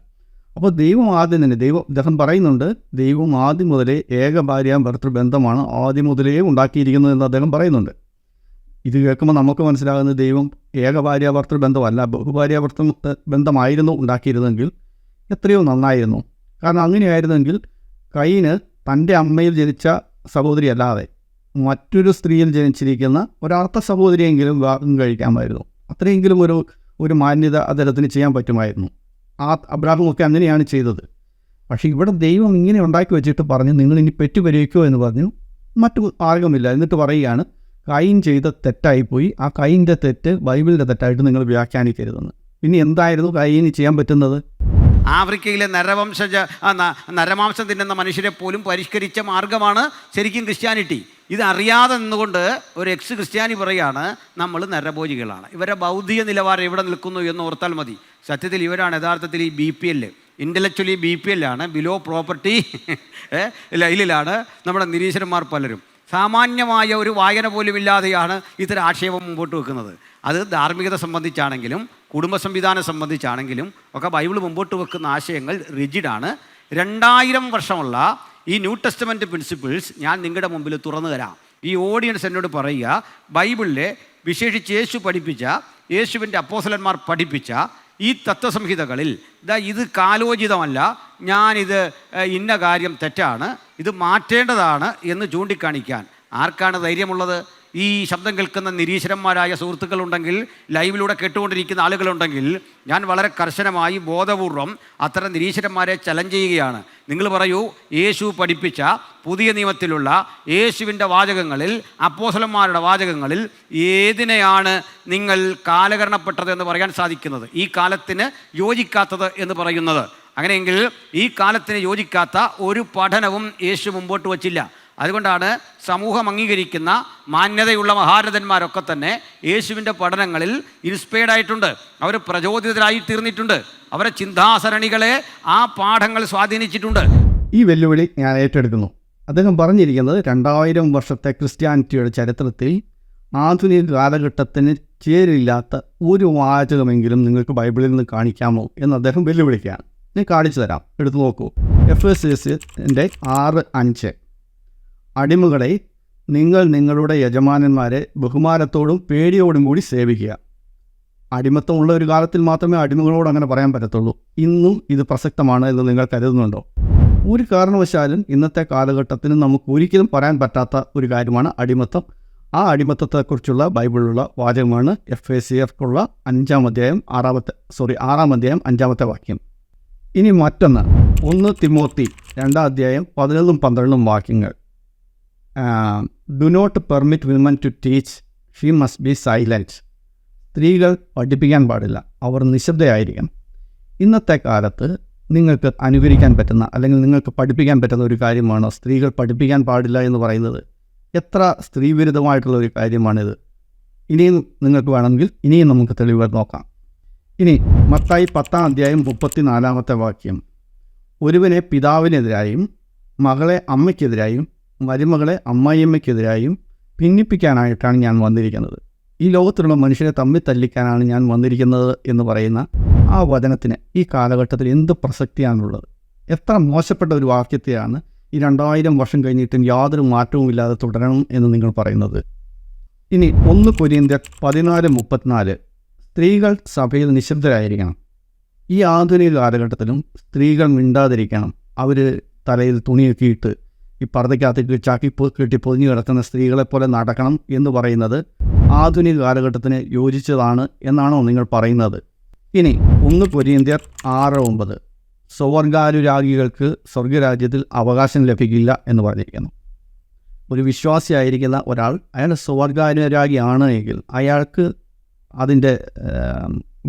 അപ്പോൾ ദൈവം ആദ്യം തന്നെ അദ്ദേഹം പറയുന്നുണ്ട്, ദൈവം ആദ്യം മുതലേ ഏകഭാര്യ ഭർത്തൃബന്ധമാണ് ആദ്യം മുതലേ ഉണ്ടാക്കിയിരിക്കുന്നത് എന്ന് അദ്ദേഹം പറയുന്നുണ്ട്. ഇത് കേൾക്കുമ്പോൾ നമുക്ക് മനസ്സിലാകുന്നത് ദൈവം ഏകഭാര്യ ഭർത്തൃബന്ധമല്ല, ബഹുഭാര്യ ബന്ധമായിരുന്നു ഉണ്ടാക്കിയിരുന്നെങ്കിൽ എത്രയോ നന്നായിരുന്നു. കാരണം അങ്ങനെയായിരുന്നെങ്കിൽ കയ്യിന് തൻ്റെ അമ്മയിൽ ജനിച്ച സഹോദരി അല്ലാതെ മറ്റൊരു സ്ത്രീയിൽ ജനിച്ചിരിക്കുന്ന ഒരർത്ഥ സഹോദരിയെങ്കിലും വിവാഹം കഴിക്കാമായിരുന്നു. അത്രയെങ്കിലും ഒരു മാന്യത അദ്ദേഹത്തിന് ചെയ്യാൻ പറ്റുമായിരുന്നു. അബ്രാഹമൊക്കെ അങ്ങനെയാണ് ചെയ്തത്. പക്ഷേ ഇവിടെ ദൈവം ഇങ്ങനെ ഉണ്ടാക്കി വെച്ചിട്ട് പറഞ്ഞു, നിങ്ങൾ ഇനി പെറ്റുപരിവയ്ക്കോ എന്ന് പറഞ്ഞു. മറ്റു മാർഗമില്ല. എന്നിട്ട് പറയുകയാണ്, കയ്യിൻ ചെയ്ത തെറ്റായിപ്പോയി, ആ കയ്യിൻ്റെ തെറ്റ് ബൈബിളിൻ്റെ തെറ്റായിട്ട് നിങ്ങൾ വ്യാഖ്യാനിക്കരുതെന്ന്. ഇനി എന്തായിരുന്നു കയ്യിന് ചെയ്യാൻ പറ്റുന്നത്? ആഫ്രിക്കയിലെ നരമാംസം തിന്നുന്ന മനുഷ്യരെ പോലും പരിഷ്കരിച്ച മാർഗമാണ് ശരിക്കും ക്രിസ്ത്യാനിറ്റി. ഇതറിയാതെ നിന്നുകൊണ്ട് ഒരു ക്രിസ്ത്യാനി പറയുകയാണ് നമ്മൾ നരഭോജികളാണ്. ഇവരെ ബൗദ്ധിക നിലവാരം എവിടെ നിൽക്കുന്നു എന്ന് ഓർത്താൽ മതി. സത്യത്തിൽ ഇവരാണ് യഥാർത്ഥത്തിൽ ഈ BPL, ഇൻ്റലക്ച്വലി BPL ആണ്, ബിലോ പ്രോപ്പർട്ടി ലൈനിലാണ് നമ്മുടെ നിരീശ്വരന്മാർ പലരും. സാമാന്യമായ ഒരു വായന പോലും ഇല്ലാതെയാണ് ഇത്തരം ആക്ഷേപം മുമ്പോട്ട് വെക്കുന്നത്. അത് ധാർമ്മികത സംബന്ധിച്ചാണെങ്കിലും കുടുംബ സംവിധാനം സംബന്ധിച്ചാണെങ്കിലും ഒക്കെ ബൈബിൾ മുമ്പോട്ട് വെക്കുന്ന ആശയങ്ങൾ റിജിഡാണ്. 2000 വർഷമുള്ള ഈ ന്യൂ ടെസ്റ്റമെൻറ്റ് പ്രിൻസിപ്പിൾസ് ഞാൻ നിങ്ങളുടെ മുമ്പിൽ തുറന്നു തരാം. ഈ ഓഡിയൻസ് എന്നോട് പറയുക, ബൈബിളിലെ വിശേഷിച്ച് യേശു പഠിപ്പിച്ച, യേശുവിൻ്റെ അപ്പോസ്തലന്മാർ പഠിപ്പിച്ച ഈ തത്വസംഹിതകളിൽ ഇത് കാലോചിതമല്ല, ഞാനിത് ഇന്ന കാര്യം തെറ്റാണ്, ഇത് മാറ്റേണ്ടതാണ് എന്ന് ചൂണ്ടിക്കാണിക്കാൻ ആർക്കാണ് ധൈര്യമുള്ളത്? ഈ ശബ്ദം കേൾക്കുന്ന നിരീശ്വരന്മാരായ സുഹൃത്തുക്കളുണ്ടെങ്കിൽ, ലൈവിലൂടെ കേട്ടുകൊണ്ടിരിക്കുന്ന ആളുകളുണ്ടെങ്കിൽ, ഞാൻ വളരെ കർശനമായി ബോധപൂർവം അത്തരം നിരീശ്വരന്മാരെ ചലഞ്ച് ചെയ്യുകയാണ്. നിങ്ങൾ പറയൂ, യേശു പഠിപ്പിച്ച പുതിയ നിയമത്തിലുള്ള യേശുവിൻ്റെ വാചകങ്ങളിൽ, അപ്പോസ്തലന്മാരുടെ വാചകങ്ങളിൽ ഏതിനെയാണ് നിങ്ങൾ കാലഹരണപ്പെട്ടത് എന്ന് പറയാൻ സാധിക്കുന്നത്, ഈ കാലത്തിന് യോജിക്കാത്തത് എന്ന് പറയുന്നത്? അങ്ങനെയെങ്കിൽ ഈ കാലത്തിന് യോജിക്കാത്ത ഒരു പഠനവും യേശു മുമ്പോട്ട് വച്ചില്ല. അതുകൊണ്ടാണ് സമൂഹം അംഗീകരിക്കുന്ന മാന്യതയുള്ള മഹാരഥന്മാരൊക്കെ തന്നെ യേശുവിൻ്റെ പഠനങ്ങളിൽ ഇൻസ്പയർഡ് ആയിട്ടുണ്ട്. അവർ പ്രചോദിതരായി തീർന്നിട്ടുണ്ട്. അവരുടെ ചിന്താസരണികളെ ആ പാഠങ്ങൾ സ്വാധീനിച്ചിട്ടുണ്ട്. ഈ വെല്ലുവിളി ഞാൻ ഏറ്റെടുക്കുന്നു. അദ്ദേഹം പറഞ്ഞിരിക്കുന്നത് 2000 വർഷത്തെ ക്രിസ്ത്യാനിറ്റിയുടെ ചരിത്രത്തിൽ ആധുനിക കാലഘട്ടത്തിന് ചേരില്ലാത്ത ഒരു വാചകമെങ്കിലും നിങ്ങൾക്ക് ബൈബിളിൽ നിന്ന് കാണിക്കാമോ എന്ന് അദ്ദേഹം വെല്ലുവിളിക്കുകയാണ്. ഞാൻ കാണിച്ചു തരാം, എടുത്തു നോക്കൂ. എഫേസ്യസിൻ്റെ 6:5, അടിമകളെ നിങ്ങൾ നിങ്ങളുടെ യജമാനന്മാരെ ബഹുമാനത്തോടും പേടിയോടും കൂടി സേവിക്കുക. അടിമത്തമുള്ള ഒരു കാലത്തിൽ മാത്രമേ അടിമകളോട് അങ്ങനെ പറയാൻ പറ്റത്തുള്ളൂ. ഇന്നും ഇത് പ്രസക്തമാണ് എന്ന് നിങ്ങൾ കരുതുന്നുണ്ടോ? ഒരു കാരണവശാലും ഇന്നത്തെ കാലഘട്ടത്തിന് നമുക്ക് ഒരിക്കലും പറയാൻ പറ്റാത്ത ഒരു കാര്യമാണ് അടിമത്തം. ആ അടിമത്തത്തെക്കുറിച്ചുള്ള ബൈബിളിലുള്ള വാചകമാണ് എഫേസ്യർക്കുള്ള 6-ാം അധ്യായം 5-ാമത്തെ വാക്യം. ഇനി മറ്റൊന്ന്, 1 തിമോത്തി 2-ാം അധ്യായം 11-12 വാക്യങ്ങൾ. Do not permit women to teach, she must be silent. സ്ത്രീകൾ പഠിപ്പിക്കാൻ പാടില്ല, അവർ നിശബ്ദയായിരിക്കണം. ഇന്നത്തെ കാലത്ത് നിങ്ങൾക്ക് അനുകരിക്കാൻ പറ്റുന്ന അല്ലെങ്കിൽ നിങ്ങൾക്ക് പഠിപ്പിക്കാൻ പറ്റുന്ന ഒരു കാര്യമാണ് സ്ത്രീകൾ പഠിപ്പിക്കാൻ പാടില്ല എന്ന് പറയുന്നത്. എത്ര സ്ത്രീവിരുദ്ധമായിട്ടുള്ള ഒരു കാര്യമാണിത്. ഇനിയും നിങ്ങൾക്ക് വേണമെങ്കിൽ ഇനിയും നമുക്ക് തെളിവുകൾ നോക്കാം. ഇനി മത്തായി 10-ാം അധ്യായം 34-ാമത്തെ വാക്യം. ഒരുവനെ പിതാവിനെതിരായും മകളെ അമ്മയ്ക്കെതിരായും മരുമകളെ അമ്മായിയമ്മയ്ക്കെതിരായും ഭിന്നിപ്പിക്കാനായിട്ടാണ് ഞാൻ വന്നിരിക്കുന്നത്. ഈ ലോകത്തിലുള്ള മനുഷ്യരെ തമ്മിൽ തല്ലിക്കാനാണ് ഞാൻ വന്നിരിക്കുന്നത് എന്ന് പറയുന്ന ആ വചനത്തിന് ഈ കാലഘട്ടത്തിൽ എന്ത് പ്രസക്തിയാണുള്ളത്? എത്ര മോശപ്പെട്ട ഒരു വാക്യത്തെയാണ് ഈ 2000 വർഷം കഴിഞ്ഞിട്ടും യാതൊരു മാറ്റവും ഇല്ലാതെ തുടരണം എന്ന് നിങ്ങൾ പറയുന്നത്. ഇനി 1 കൊരിന്ത്യർ 14:34, സ്ത്രീകൾ സഭയിൽ നിശബ്ദരായിരിക്കണം. ഈ ആധുനിക കാലഘട്ടത്തിലും സ്ത്രീകൾ മിണ്ടാതിരിക്കണം. അവർ തലയിൽ തുണിയൊക്കെ ഇട്ട് ഈ പർദ്ദയ്ക്കകത്തേക്ക് ചാക്കി കെട്ടി പൊതിഞ്ഞു കിടക്കുന്ന സ്ത്രീകളെപ്പോലെ നടക്കണം എന്ന് പറയുന്നത് ആധുനിക കാലഘട്ടത്തിന് യോജിച്ചതാണ് എന്നാണോ നിങ്ങൾ പറയുന്നത്? ഇനി 1 കൊരിന്ത്യർ 6:9, സ്വർഗാനുരാഗികൾക്ക് സ്വർഗരാജ്യത്തിൽ അവകാശം ലഭിക്കില്ല എന്ന് പറഞ്ഞിരിക്കുന്നു. ഒരു വിശ്വാസിയായിരിക്കുന്ന ഒരാൾ അയാൾ സ്വർഗാനുരാഗിയാണ് എങ്കിൽ അയാൾക്ക് അതിൻ്റെ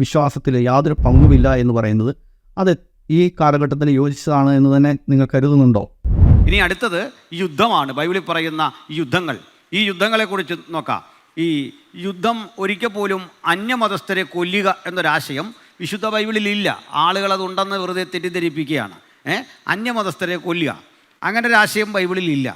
വിശ്വാസത്തിൽ യാതൊരു പങ്കുമില്ല എന്ന് പറയുന്നത് അത് ഈ കാലഘട്ടത്തിന് യോജിച്ചതാണ് എന്ന് തന്നെ നിങ്ങൾ കരുതുന്നുണ്ടോ? ഇനി അടുത്തത് യുദ്ധമാണ്. ബൈബിളിൽ പറയുന്ന യുദ്ധങ്ങൾ. ഈ യുദ്ധങ്ങളെക്കുറിച്ച് നോക്കാം. ഈ യുദ്ധം ഒരിക്കൽ പോലും അന്യമതസ്ഥരെ കൊല്ലുക എന്നൊരാശയം വിശുദ്ധ ബൈബിളിലില്ല. ആളുകൾ അതുണ്ടെന്ന് വെറുതെ തെറ്റിദ്ധരിപ്പിക്കുകയാണ്. അന്യമതസ്ഥരെ കൊല്ലുക അങ്ങനെ ഒരു ആശയം ബൈബിളിലില്ല.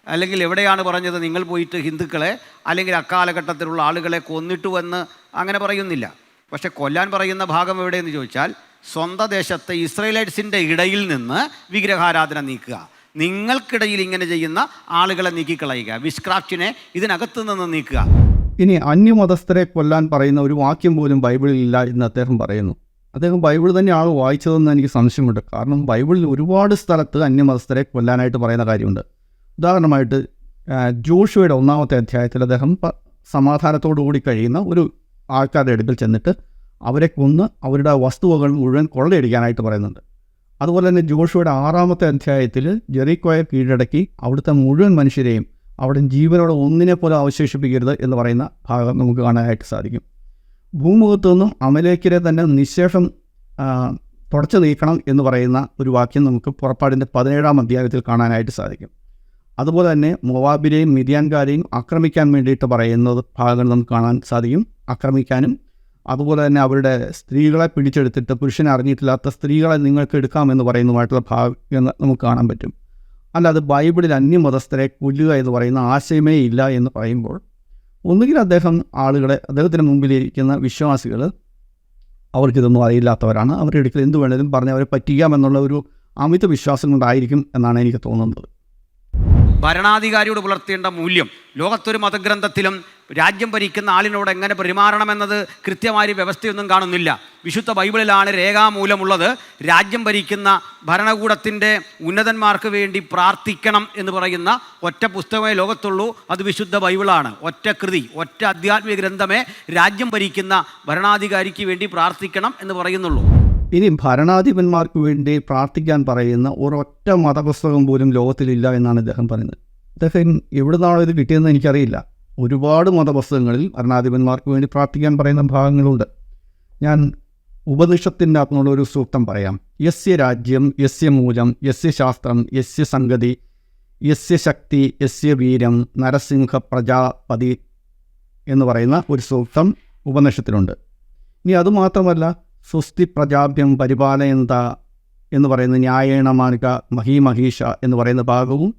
അല്ലെങ്കിൽ എവിടെയാണ് പറഞ്ഞത് നിങ്ങൾ പോയിട്ട് ഹിന്ദുക്കളെ അല്ലെങ്കിൽ അക്കാലഘട്ടത്തിലുള്ള ആളുകളെ കൊന്നിട്ടുവെന്ന് അങ്ങനെ പറയുന്നില്ല. പക്ഷെ കൊല്ലാൻ പറയുന്ന ഭാഗം എവിടെയെന്ന് ചോദിച്ചാൽ സ്വന്തം ദേശത്തെ ഇസ്രായേലൈറ്റ്സിൻ്റെ ഇടയിൽ നിന്ന് വിഗ്രഹാരാധന നീക്കുക, നിങ്ങൾക്കിടയിൽ ഇങ്ങനെ ചെയ്യുന്ന ആളുകളെ നീക്കിക്കളയുക, വിഷ്ക്രാഫ്റ്റിനെ ഇതിനകത്ത് നിന്ന് നീക്കുക. ഇനി അന്യമതസ്ഥരെ കൊല്ലാൻ പറയുന്ന ഒരു വാക്യം പോലും ബൈബിളിൽ ഇല്ല എന്ന് അദ്ദേഹം പറയുന്നു. അദ്ദേഹം ബൈബിൾ തന്നെയാണ് വായിച്ചതെന്ന് എനിക്ക് സംശയമുണ്ട്. കാരണം ബൈബിളിൽ ഒരുപാട് സ്ഥലത്ത് അന്യമതസ്ഥരെ കൊല്ലാനായിട്ട് പറയുന്ന കാര്യമുണ്ട്. ഉദാഹരണമായിട്ട് ജോഷുവയുടെ 1-ാമത്തെ അധ്യായത്തിൽ അദ്ദേഹം സമാധാനത്തോടു കൂടി കഴിയുന്ന ഒരു ആൾക്കാരുടെ അടുക്കൽ ചെന്നിട്ട് അവരെ കൊന്ന് അവരുടെ വസ്തുവകൾ മുഴുവൻ കൊള്ളയടിക്കാനായിട്ട് പറയുന്നുണ്ട്. അതുപോലെ തന്നെ ജോഷുവയുടെ 6-ാമത്തെ അധ്യായത്തിൽ ജെറിക്കോയെ കീഴടക്കി അവിടുത്തെ മുഴുവൻ മനുഷ്യരെയും അവിടെ ജീവനോടെ ഒന്നിനെ പോലെ അവശേഷിപ്പിക്കരുത് എന്ന് പറയുന്ന ഭാഗം നമുക്ക് കാണാനായിട്ട് സാധിക്കും. ഭൂമുഖത്തു നിന്നും അമലേക്കരെ തന്നെ നിശേഷം തുടച്ചു നീക്കണം എന്ന് പറയുന്ന ഒരു വാക്യം നമുക്ക് പുറപ്പാടിൻ്റെ 17-ാം അധ്യായത്തിൽ കാണാനായിട്ട് സാധിക്കും. അതുപോലെ തന്നെ മൊവാബിനെയും മിദ്യാൻകാരെയും ആക്രമിക്കാൻ വേണ്ടിയിട്ട് പറയുന്ന ഭാഗങ്ങൾ നമുക്ക് കാണാൻ സാധിക്കും. ആക്രമിക്കാനും അതുപോലെ തന്നെ അവരുടെ സ്ത്രീകളെ പിടിച്ചെടുത്തിട്ട് പുരുഷനെ അറിഞ്ഞിട്ടില്ലാത്ത സ്ത്രീകളെ നിങ്ങൾക്ക് എടുക്കാമെന്ന് പറയുന്നതുമായിട്ടുള്ള ഭാഗങ്ങൾ നമുക്ക് കാണാൻ പറ്റും. അല്ലാതെ ബൈബിളിൽ അന്യമതസ്ഥരെ കൊല്ലുക എന്ന് പറയുന്ന ആശയമേ ഇല്ല എന്ന് പറയുമ്പോൾ ഒന്നുകിൽ അദ്ദേഹത്തിന് മുമ്പിലിരിക്കുന്ന വിശ്വാസികൾ അവർക്കിതൊന്നും അറിയില്ലാത്തവരാണ്, അവരുടെ അടുക്കൽ എന്ത് വേണേലും പറഞ്ഞ് അവരെ പറ്റിക്കാമെന്നുള്ള ഒരു അമിത വിശ്വാസം കൊണ്ടായിരിക്കും എന്നാണ് എനിക്ക് തോന്നുന്നത്. ഭരണാധികാരിയോട് പുലർത്തേണ്ട മൂല്യം. ലോകത്തൊരു മതഗ്രന്ഥത്തിലും രാജ്യം ഭരിക്കുന്ന ആളിനോട് എങ്ങനെ പെരുമാറണമെന്നത് കൃത്യമായ വ്യവസ്ഥയൊന്നും കാണുന്നില്ല. വിശുദ്ധ ബൈബിളിലാണ് രേഖാമൂലമുള്ളത്. രാജ്യം ഭരിക്കുന്ന ഭരണകൂടത്തിൻ്റെ ഉന്നതന്മാർക്ക് വേണ്ടി പ്രാർത്ഥിക്കണം എന്ന് പറയുന്ന ഒറ്റ പുസ്തകമേ ലോകത്തുള്ളൂ. അത് വിശുദ്ധ ബൈബിളാണ്. ഒറ്റ കൃതി, ഒറ്റ ആധ്യാത്മിക ഗ്രന്ഥമേ രാജ്യം ഭരിക്കുന്ന ഭരണാധികാരിക്ക് വേണ്ടി പ്രാർത്ഥിക്കണം എന്ന് പറയുന്നുള്ളൂ. ഇനി ഭരണാധിപന്മാർക്ക് വേണ്ടി പ്രാർത്ഥിക്കാൻ പറയുന്ന ഒരൊറ്റ മതപുസ്തകം പോലും ലോകത്തിലില്ല എന്നാണ് ഇദ്ദേഹം പറയുന്നത്. ഇദ്ദേഹം എവിടുന്നാണോ ഇത് കിട്ടിയതെന്ന് എനിക്കറിയില്ല. ഒരുപാട് മതപുസ്തകങ്ങളിൽ ഭരണാധിപന്മാർക്ക് വേണ്ടി പ്രാർത്ഥിക്കാൻ പറയുന്ന ഭാഗങ്ങളുണ്ട്. ഞാൻ ഉപനിഷത്തിൻ്റെ അകത്തുനിന്നുള്ള ഒരു സൂക്തം പറയാം. യസ്യ രാജ്യം യസ്യ മൂലം യസ്യ ശാസ്ത്രം യസ്യ സംഗതി യസ്യ ശക്തി യസ്യ വീരം നരസിംഹ പ്രജാപതി എന്ന് പറയുന്ന ഒരു സൂക്തം ഉപനിഷത്തിലുണ്ട്. ഇനി അതുമാത്രമല്ല, സ്വസ്തി പ്രജാഭ്യം പരിപാലയന്ത എന്ന് പറയുന്ന ന്യായേണ മാർഗ മഹീമഹീഷ എന്ന് പറയുന്ന ഭാഗവും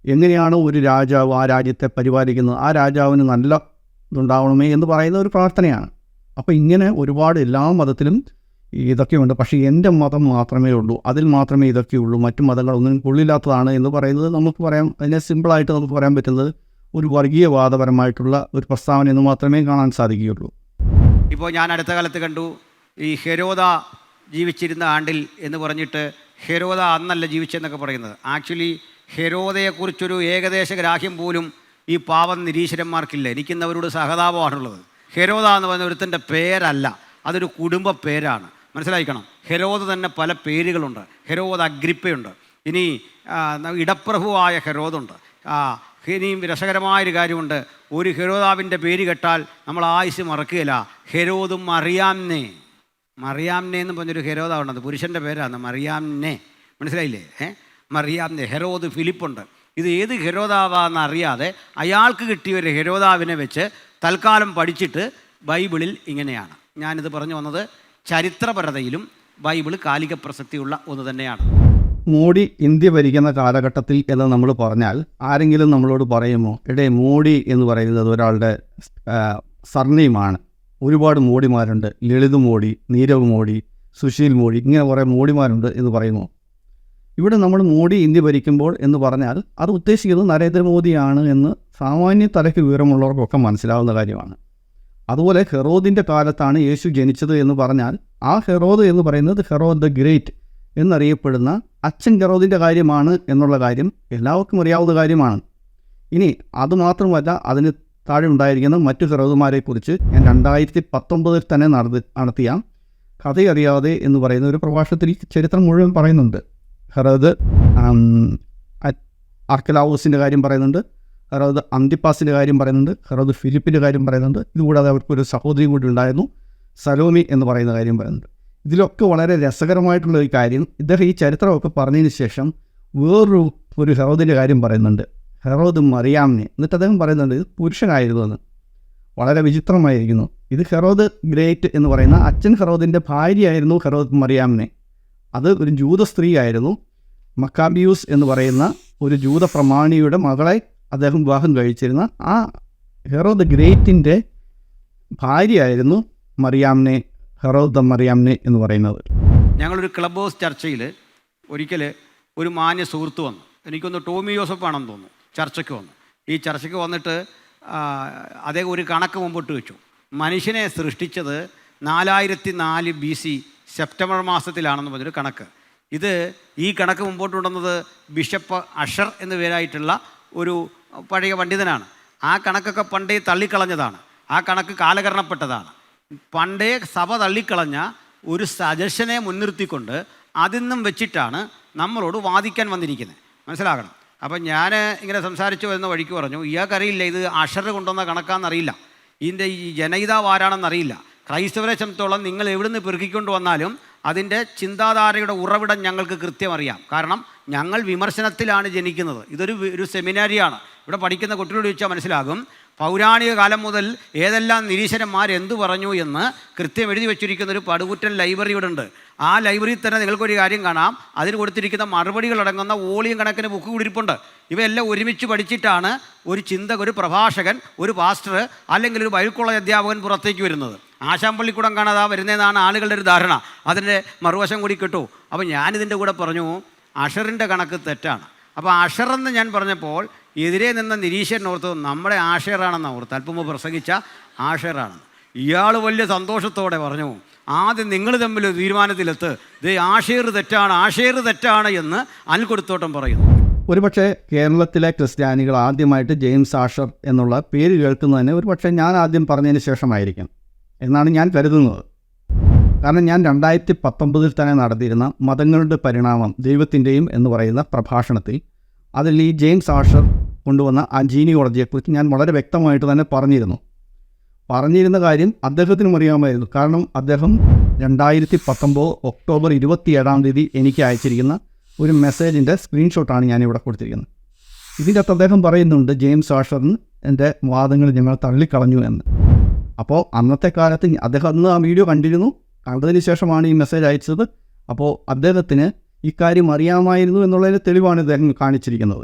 എങ്ങനെയാണ് ഒരു രാജാവ് ആ രാജ്യത്തെ പരിപാലിക്കുന്നത്, ആ രാജാവിന് നല്ല ഇതുണ്ടാവണമേ എന്ന് പറയുന്ന ഒരു പ്രാർത്ഥനയാണ്. അപ്പോൾ ഇങ്ങനെ ഒരുപാട് എല്ലാ മതത്തിലും ഇതൊക്കെയുണ്ട്. പക്ഷേ എൻ്റെ മതം മാത്രമേ ഉള്ളൂ, അതിൽ മാത്രമേ ഇതൊക്കെയുള്ളൂ, മറ്റു മതങ്ങളൊന്നും കൊള്ളില്ലാത്തതാണ് എന്ന് പറയുന്നത് നമുക്ക് പറയാം. അതിനെ സിമ്പിളായിട്ട് നമുക്ക് പറയാൻ പറ്റുന്നത് ഒരു വർഗീയവാദപരമായിട്ടുള്ള ഒരു പ്രസ്താവന എന്ന് മാത്രമേ കാണാൻ സാധിക്കുകയുള്ളൂ. ഇപ്പോൾ ഞാൻ അടുത്ത കാലത്ത് കണ്ടു, ഈ ഹെരോദ ജീവിച്ചിരുന്ന ആണ്ടിൽ എന്ന് പറഞ്ഞിട്ട് ഹെരോദ അന്നല്ല ജീവിച്ചെന്നൊക്കെ പറയുന്നത്. ആക്ച്വലി ഹെരോദയെക്കുറിച്ചൊരു ഏകദേശ ഗ്രാഹ്യം പോലും ഈ പാവം നിരീശ്വരന്മാർക്കില്ല. എനിക്കിന്നവരോട് സഹതാപമാണുള്ളത്. ഹെരോദ എന്ന് പറയുന്ന ഒരുത്തൻ്റെ പേരല്ല, അതൊരു കുടുംബ പേരാണ്. മനസ്സിലാക്കണം. ഹെരോദ് തന്നെ പല പേരുകളുണ്ട്. ഹെരോദ് അഗ്രിപ്പയുണ്ട്, ഇനി ഇടപ്രഭുവായ ഹെരോദുണ്ട്. ഇനിയും രസകരമായൊരു കാര്യമുണ്ട്. ഒരു ഹെരോദാവിൻ്റെ പേര് കേട്ടാൽ നമ്മൾ ആയുസ് മറക്കുകയില്ല. ഹെരോദും മറിയാംനെ എന്ന് പറഞ്ഞൊരു ഹെരോദാവുണ്ട്. പുരുഷൻ്റെ പേരാണ് മറിയാംനെ. മനസ്സിലായില്ലേ? മറിയാംനെ. ഹെരോദ് ഫിലിപ്പുണ്ട്. ഇത് ഏത് ഹെരോദാവാന്ന് അറിയാതെ അയാൾക്ക് കിട്ടിയ ഒരു ഹെരോദാവിനെ വെച്ച് തൽക്കാലം പഠിച്ചിട്ട് ബൈബിളിൽ ഇങ്ങനെയാണ്. ഞാനിത് പറഞ്ഞു വന്നത് ചരിത്രപരതയിലും ബൈബിൾ കാലിക പ്രസക്തിയുള്ള ഒന്ന് തന്നെയാണ്. മോഡി ഇന്ത്യ ഭരിക്കുന്ന കാലഘട്ടത്തിൽ എന്ന് നമ്മൾ പറഞ്ഞാൽ ആരെങ്കിലും നമ്മളോട് പറയുമോ, മോഡി എന്ന് പറയുന്നത് ഒരാളുടെ സർനെയിമാണ്. ഒരുപാട് മോഡിമാരുണ്ട്. ലളിത് മോഡി, നീരവ് മോഡി, സുശീൽ മോഡി, ഇങ്ങനെ കുറേ മോഡിമാരുണ്ട് എന്ന് പറയുമോ? ഇവിടെ നമ്മൾ മോഡി ഇന്ത്യ ഭരിക്കുമ്പോൾ എന്ന് പറഞ്ഞാൽ അത് ഉദ്ദേശിക്കുന്നത് നരേന്ദ്രമോദിയാണ് എന്ന് സാമാന്യ തലയ്ക്ക് വിവരമുള്ളവർക്കൊക്കെ മനസ്സിലാവുന്ന കാര്യമാണ്. അതുപോലെ ഹെറോദിൻ്റെ കാലത്താണ് യേശു ജനിച്ചത് എന്ന് പറഞ്ഞാൽ ആ ഹെറോദ് എന്ന് പറയുന്നത് ഹെറോദ് ദ ഗ്രേറ്റ് എന്നറിയപ്പെടുന്ന അച്ഛൻ ഹെറോദിൻ്റെ കാര്യമാണ് എന്നുള്ള കാര്യം എല്ലാവർക്കും അറിയാവുന്ന കാര്യമാണ്. ഇനി അതുമാത്രമല്ല, അതിന് താഴെ ഉണ്ടായിരിക്കുന്ന മറ്റു ഹെറോദുമാരെക്കുറിച്ച് ഞാൻ 2019 തന്നെ നടത്തിയ കഥയറിയാതെ എന്ന് പറയുന്ന ഒരു പ്രഭാഷണത്തിൽ ചരിത്രം മുഴുവൻ പറയുന്നുണ്ട്. ഹെറോദ് അർക്കലാവോസിൻ്റെ കാര്യം പറയുന്നുണ്ട്, ഹെറോദ് അന്തിപ്പാസിൻ്റെ കാര്യം പറയുന്നുണ്ട്, ഹെറോദ് ഫിലിപ്പിൻ്റെ കാര്യം പറയുന്നുണ്ട്. ഇതുകൂടാതെ അവർക്കൊരു സഹോദരിയും കൂടി ഉണ്ടായിരുന്നു, സലോമി എന്ന് പറയുന്ന കാര്യം പറയുന്നുണ്ട്. ഇതിലൊക്കെ വളരെ രസകരമായിട്ടുള്ള ഒരു കാര്യം, ഇദ്ദേഹം ഈ ചരിത്രമൊക്കെ പറഞ്ഞതിന് ശേഷം ഒരു ഹെറോദിൻ്റെ കാര്യം പറയുന്നുണ്ട്, ഹെറോദ് മറിയാമിനെ. എന്നിട്ട് അദ്ദേഹം പറയുന്നുണ്ട് ഇത് പുരുഷനായിരുന്നു എന്ന്. വളരെ വിചിത്രമായിരിക്കുന്നു. ഇത് ഹെറോദ് ഗ്രേറ്റ് എന്ന് പറയുന്ന അച്ഛൻ ഹെറോദിൻ്റെ ഭാര്യയായിരുന്നു ഹെറോദ് മറിയാമിനെ. അത് ഒരു ജൂത സ്ത്രീ ആയിരുന്നു. മക്കാബിയൂസ് എന്ന് പറയുന്ന ഒരു ജൂത പ്രമാണിയുടെ മകളെ അദ്ദേഹം വിവാഹം കഴിച്ചിരുന്ന ആ ഹെറോദ് ഗ്രേറ്റിൻ്റെ ഭാര്യയായിരുന്നു മറിയാമിനെ, ഹെറോദ് മറിയാമിനെ എന്ന് പറയുന്നത്. ഞങ്ങളൊരു ക്ലബ് ഹൗസ് ചർച്ചയിൽ ഒരിക്കൽ ഒരു മാന്യ സുഹൃത്ത് വന്നു. എനിക്കൊന്ന് ടോമി ജോസഫ് ആണെന്ന് തോന്നുന്നു. ചർച്ചയ്ക്ക് വന്നു. ഈ ചർച്ചയ്ക്ക് വന്നിട്ട് അദ്ദേഹം ഒരു കണക്ക് മുമ്പോട്ട് വെച്ചു. മനുഷ്യനെ സൃഷ്ടിച്ചത് 4004 BC സെപ്റ്റംബർ മാസത്തിലാണെന്ന് പറഞ്ഞൊരു കണക്ക്. ഈ കണക്ക് മുമ്പോട്ട് കൊണ്ടുവന്നത് ബിഷപ്പ് അഷർ എന്ന പേരായിട്ടുള്ള ഒരു പഴയ പണ്ഡിതനാണ്. ആ കണക്കൊക്കെ പണ്ടേ തള്ളിക്കളഞ്ഞതാണ്. ആ കണക്ക് കാലകരണപ്പെട്ടതാണ്. പണ്ടേ സഭ തള്ളിക്കളഞ്ഞ ഒരു സജഷനെ മുൻനിർത്തിക്കൊണ്ട് അതിന്നും വെച്ചിട്ടാണ് നമ്മളോട് വാദിക്കാൻ വന്നിരിക്കുന്നത്. മനസ്സിലാക്കണം. അപ്പം ഞാൻ ഇങ്ങനെ സംസാരിച്ചു വരുന്ന വഴിക്ക് പറഞ്ഞു, ഇയാൾക്കറിയില്ല ഇത് അഷർ കൊണ്ടുവന്ന കണക്കാണെന്നറിയില്ല, ഇതിൻ്റെ ഈ ജനഹിതാവ് ആരാണെന്നറിയില്ല. ക്രൈസ്തവരെ സംബന്ധിച്ചോളം നിങ്ങൾ എവിടുന്ന് പെറുക്കിക്കൊണ്ട് വന്നാലും അതിൻ്റെ ചിന്താധാരയുടെ ഉറവിടം ഞങ്ങൾക്ക് കൃത്യം അറിയാം. കാരണം ഞങ്ങൾ വിമർശനത്തിലാണ് ജനിക്കുന്നത്. ഇതൊരു സെമിനാരിയാണ്. ഇവിടെ പഠിക്കുന്ന കുട്ടികളോട് ചോദിച്ചാൽ മനസ്സിലാകും. പൗരാണിക കാലം മുതൽ ഏതെല്ലാം നിരീശ്വരന്മാർ എന്തു പറഞ്ഞു എന്ന് കൃത്യം എഴുതി വെച്ചിരിക്കുന്ന ഒരു പടുകുറ്റൻ ലൈബ്രറി ഇവിടെ ഉണ്ട്. ആ ലൈബ്രറിയിൽ തന്നെ നിങ്ങൾക്കൊരു കാര്യം കാണാം. അതിന് കൊടുത്തിരിക്കുന്ന മറുപടികളടങ്ങുന്ന വോളിയം കണക്കിന് ബുക്ക് കൂടിയിരിപ്പുണ്ട്. ഇവയെല്ലാം ഒരുമിച്ച് പഠിച്ചിട്ടാണ് ഒരു പ്രഭാഷകൻ, ഒരു പാസ്റ്റർ അല്ലെങ്കിൽ ഒരു ബൈബിൾ കോളേജ് അധ്യാപകൻ പുറത്തേക്ക് വരുന്നത്. ആശാമ്പള്ളിക്കൂടം കാണാതെ വരുന്നതെന്നാണ് ആളുകളുടെ ഒരു ധാരണ. അതിൻ്റെ മറുവശം കൂടി കിട്ടൂ. അപ്പോൾ ഞാനിതിൻ്റെ കൂടെ പറഞ്ഞു, അഷറിൻ്റെ കണക്ക് തെറ്റാണ്. അപ്പോൾ അഷറെന്ന് ഞാൻ പറഞ്ഞപ്പോൾ എതിരെ നിന്ന നിരീശ്വരൻ ഓർത്തത് നമ്മുടെ ആഷേറാണെന്ന് ഓർത്ത് അല്പം മുമ്പ് പ്രസംഗിച്ച ആഷേറാണ്. ഇയാൾ വലിയ സന്തോഷത്തോടെ പറഞ്ഞു, ആദ്യം നിങ്ങൾ തമ്മിൽ തീരുമാനത്തിലെത്ത്, ഇത് ആഷേറ് തെറ്റാണ് എന്ന് അനിൽ കൊടുത്തോട്ടം പറയുന്നു. ഒരുപക്ഷെ കേരളത്തിലെ ക്രിസ്ത്യാനികൾ ആദ്യമായിട്ട് ജെയിംസ് ആഷർ എന്നുള്ള പേര് കേൾക്കുന്നത് തന്നെ ഒരുപക്ഷെ ഞാൻ ആദ്യം പറഞ്ഞതിന് ശേഷമായിരിക്കും എന്നാണ് ഞാൻ കരുതുന്നത്. കാരണം ഞാൻ 2019 തന്നെ നടത്തിയിരുന്ന മതങ്ങളുടെ പരിണാമം ദൈവത്തിൻ്റെയും എന്ന് പറയുന്ന പ്രഭാഷണത്തിൽ അതിൽ ഈ ജെയിംസ് ആഷർ കൊണ്ടുവന്ന ആ ജീനിയോളജിയെക്കുറിച്ച് ഞാൻ വളരെ വ്യക്തമായിട്ട് തന്നെ പറഞ്ഞിരുന്ന കാര്യം അദ്ദേഹത്തിനും അറിയാമായിരുന്നു. കാരണം അദ്ദേഹം 2019 ഒക്ടോബർ 27 എനിക്ക് അയച്ചിരിക്കുന്ന ഒരു മെസ്സേജിൻ്റെ സ്ക്രീൻഷോട്ടാണ് ഞാനിവിടെ കൊടുത്തിരിക്കുന്നത്. ഇതിൻ്റെ അകത്ത് അദ്ദേഹം പറയുന്നുണ്ട് ജെയിംസ് ആഷറിന് എൻ്റെ വാദങ്ങൾ ഞങ്ങൾ തള്ളിക്കളഞ്ഞു എന്ന്. അപ്പോൾ അന്നത്തെ കാലത്ത് അദ്ദേഹം അന്ന് ആ വീഡിയോ കണ്ടതിന് ശേഷമാണ് ഈ മെസ്സേജ് അയച്ചത്. അപ്പോൾ അദ്ദേഹത്തിന് ഇക്കാര്യം അറിയാമായിരുന്നു എന്നുള്ളതിന് തെളിവാണ് ഇദ്ദേഹം കാണിച്ചിരിക്കുന്നത്.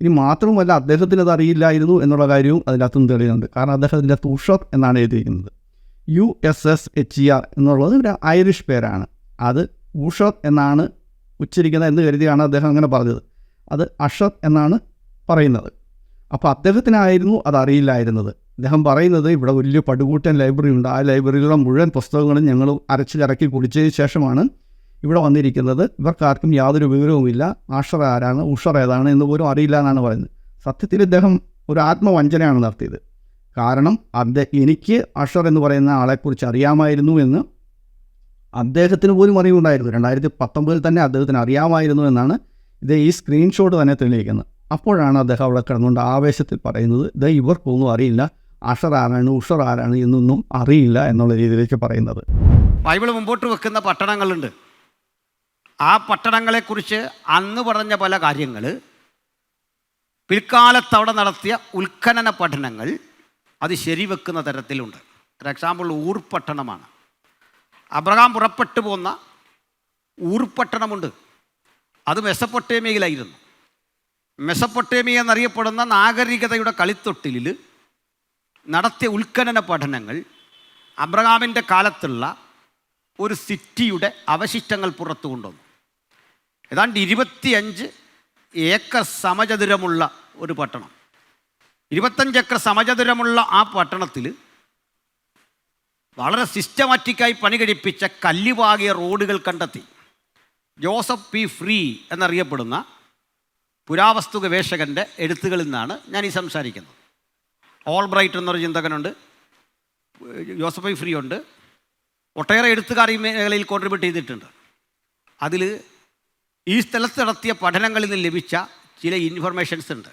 ഇനി മാത്രമല്ല, അദ്ദേഹത്തിന് അത് അറിയില്ലായിരുന്നു എന്നുള്ള കാര്യവും അതിനകത്തും തെളിയുന്നുണ്ട്. കാരണം അദ്ദേഹത്തിൻ്റെ ഉഷർ എന്നാണ് എഴുതിയിരിക്കുന്നത്. USSHER എന്നുള്ളത് ഒരു ഐറിഷ് പേരാണ്. അത് ഉഷർ എന്നാണ് ഉച്ചരിക്കുന്നത് എന്ന് കരുതിയാണ് അദ്ദേഹം അങ്ങനെ പറഞ്ഞത്. അത് അഷർ എന്നാണ് പറയുന്നത്. അപ്പോൾ അദ്ദേഹത്തിനായിരുന്നു അത് അറിയില്ലായിരുന്നത്. അദ്ദേഹം പറയുന്നത് ഇവിടെ വലിയ പടുകൂട്ടൻ ലൈബ്രറി ഉണ്ട്, ആ ലൈബ്രറിയിലുള്ള മുഴുവൻ പുസ്തകങ്ങളും ഞങ്ങൾ അരച്ച് കറക്കി കുടിച്ചതിന് ശേഷമാണ് ഇവിടെ വന്നിരിക്കുന്നത്. ഇവർക്കാർക്കും യാതൊരു വിവരവുമില്ല, ആഷർ ആരാണ് ഉഷർ ഏതാണ് എന്ന് പോലും അറിയില്ല എന്നാണ് പറയുന്നത്. സത്യത്തിൽ ഇദ്ദേഹം ഒരു ആത്മവഞ്ചനയാണ് നടത്തിയത്. കാരണം എനിക്ക് അഷർ എന്ന് പറയുന്ന ആളെക്കുറിച്ച് അറിയാമായിരുന്നു എന്ന് അദ്ദേഹത്തിന് പോലും അറിവുണ്ടായിരുന്നു. 2019 തന്നെ അദ്ദേഹത്തിന് അറിയാമായിരുന്നു എന്നാണ് ഈ സ്ക്രീൻഷോട്ട് തന്നെ തെളിയിക്കുന്നത്. അപ്പോഴാണ് അദ്ദേഹം അവിടെ കിടന്നുകൊണ്ട് ആവേശത്തിൽ പറയുന്നത് ഇവർക്കൊന്നും അറിയില്ല, അഷർ ആരാണ് ഉഷർ ആരാണ് എന്നൊന്നും അറിയില്ല എന്നുള്ള രീതിയിലേക്ക് പറയുന്നത്. ബൈബിൾ മുമ്പോട്ട് വെക്കുന്ന പട്ടണങ്ങളുണ്ട്. ആ പട്ടണങ്ങളെക്കുറിച്ച് അന്ന് പറഞ്ഞ പല കാര്യങ്ങൾ പിൽക്കാലത്ത് അവിടെ നടത്തിയ ഉത്ഖനന പഠനങ്ങൾ അത് ശരിവെക്കുന്ന തരത്തിലുണ്ട്. ഫോർ എക്സാമ്പിൾ ഊർ പട്ടണമാണ്. അബ്രഹാം പുറപ്പെട്ടു പോന്ന ഊർ പട്ടണമുണ്ട്. അത് മെസപ്പൊട്ടേമിയയിലായിരുന്നു. മെസപ്പൊട്ടേമിയ എന്നറിയപ്പെടുന്ന നാഗരികതയുടെ കളിത്തൊട്ടിലിൽ നടത്തിയ ഉത്ഖനന പഠനങ്ങൾ അബ്രഹാമിൻ്റെ കാലത്തുള്ള ഒരു സിറ്റിയുടെ അവശിഷ്ടങ്ങൾ പുറത്തു കൊണ്ടുവന്നു. ഏതാണ്ട് 25 ഏക്കർ സമചതുരമുള്ള ഒരു പട്ടണം. 25 ഏക്കർ സമചതുരമുള്ള ആ പട്ടണത്തിൽ വളരെ സിസ്റ്റമാറ്റിക്കായി പണി കഴിപ്പിച്ച കല്ലുപാകിയ റോഡുകൾ കണ്ടെത്തി. ജോസഫ് പി ഫ്രീ എന്നറിയപ്പെടുന്ന പുരാവസ്തു ഗവേഷകൻ്റെ എഴുത്തുകളിൽ നിന്നാണ് ഞാൻ ഈ സംസാരിക്കുന്നത്. ഓൾബ്രൈറ്റ് എന്നൊരു ചിന്തകനുണ്ട്, ജോസഫ് പി ഫ്രീ ഉണ്ട്, ഒട്ടേറെ എഴുത്തുകാർ ഈ മേഖലയിൽ കോൺട്രിബ്യൂട്ട് ചെയ്തിട്ടുണ്ട്. അതിൽ ഈ സ്ഥലത്ത് നടത്തിയ പഠനങ്ങളിൽ നിന്ന് ലഭിച്ച ചില ഇൻഫർമേഷൻസ് ഉണ്ട്.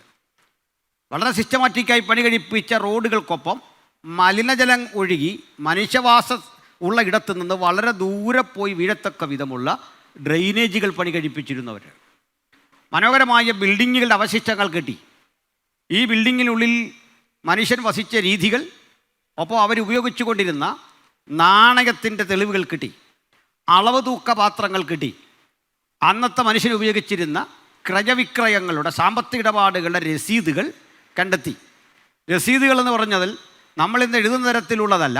വളരെ സിസ്റ്റമാറ്റിക്കായി പണി കഴിപ്പിച്ച റോഡുകൾക്കൊപ്പം മലിനജലം ഒഴുകി മനുഷ്യവാസം ഉള്ള ഇടത്തു നിന്ന് വളരെ ദൂരെ പോയി വീഴത്തക്ക വിധമുള്ള ഡ്രെയിനേജുകൾ പണി കഴിപ്പിച്ചിരുന്നവർ. മനോഹരമായ ബിൽഡിങ്ങുകളുടെ അവശിഷ്ടങ്ങൾ കിട്ടി. ഈ ബിൽഡിങ്ങിനുള്ളിൽ മനുഷ്യൻ വസിച്ച രീതികൾ, ഒപ്പം അവരുപയോഗിച്ചു കൊണ്ടിരുന്ന നാണയത്തിൻ്റെ തെളിവുകൾ കിട്ടി. അളവ് തൂക്ക പാത്രങ്ങൾ കിട്ടി. അന്നത്തെ മനുഷ്യൻ ഉപയോഗിച്ചിരുന്ന ക്രയവിക്രയങ്ങളുടെ സാമ്പത്തിക ഇടപാടുകളുടെ രസീതുകൾ കണ്ടെത്തി. രസീതുകൾ എന്ന് പറഞ്ഞതിൽ നമ്മളിന്ന് എഴുതുന്ന തരത്തിലുള്ളതല്ല.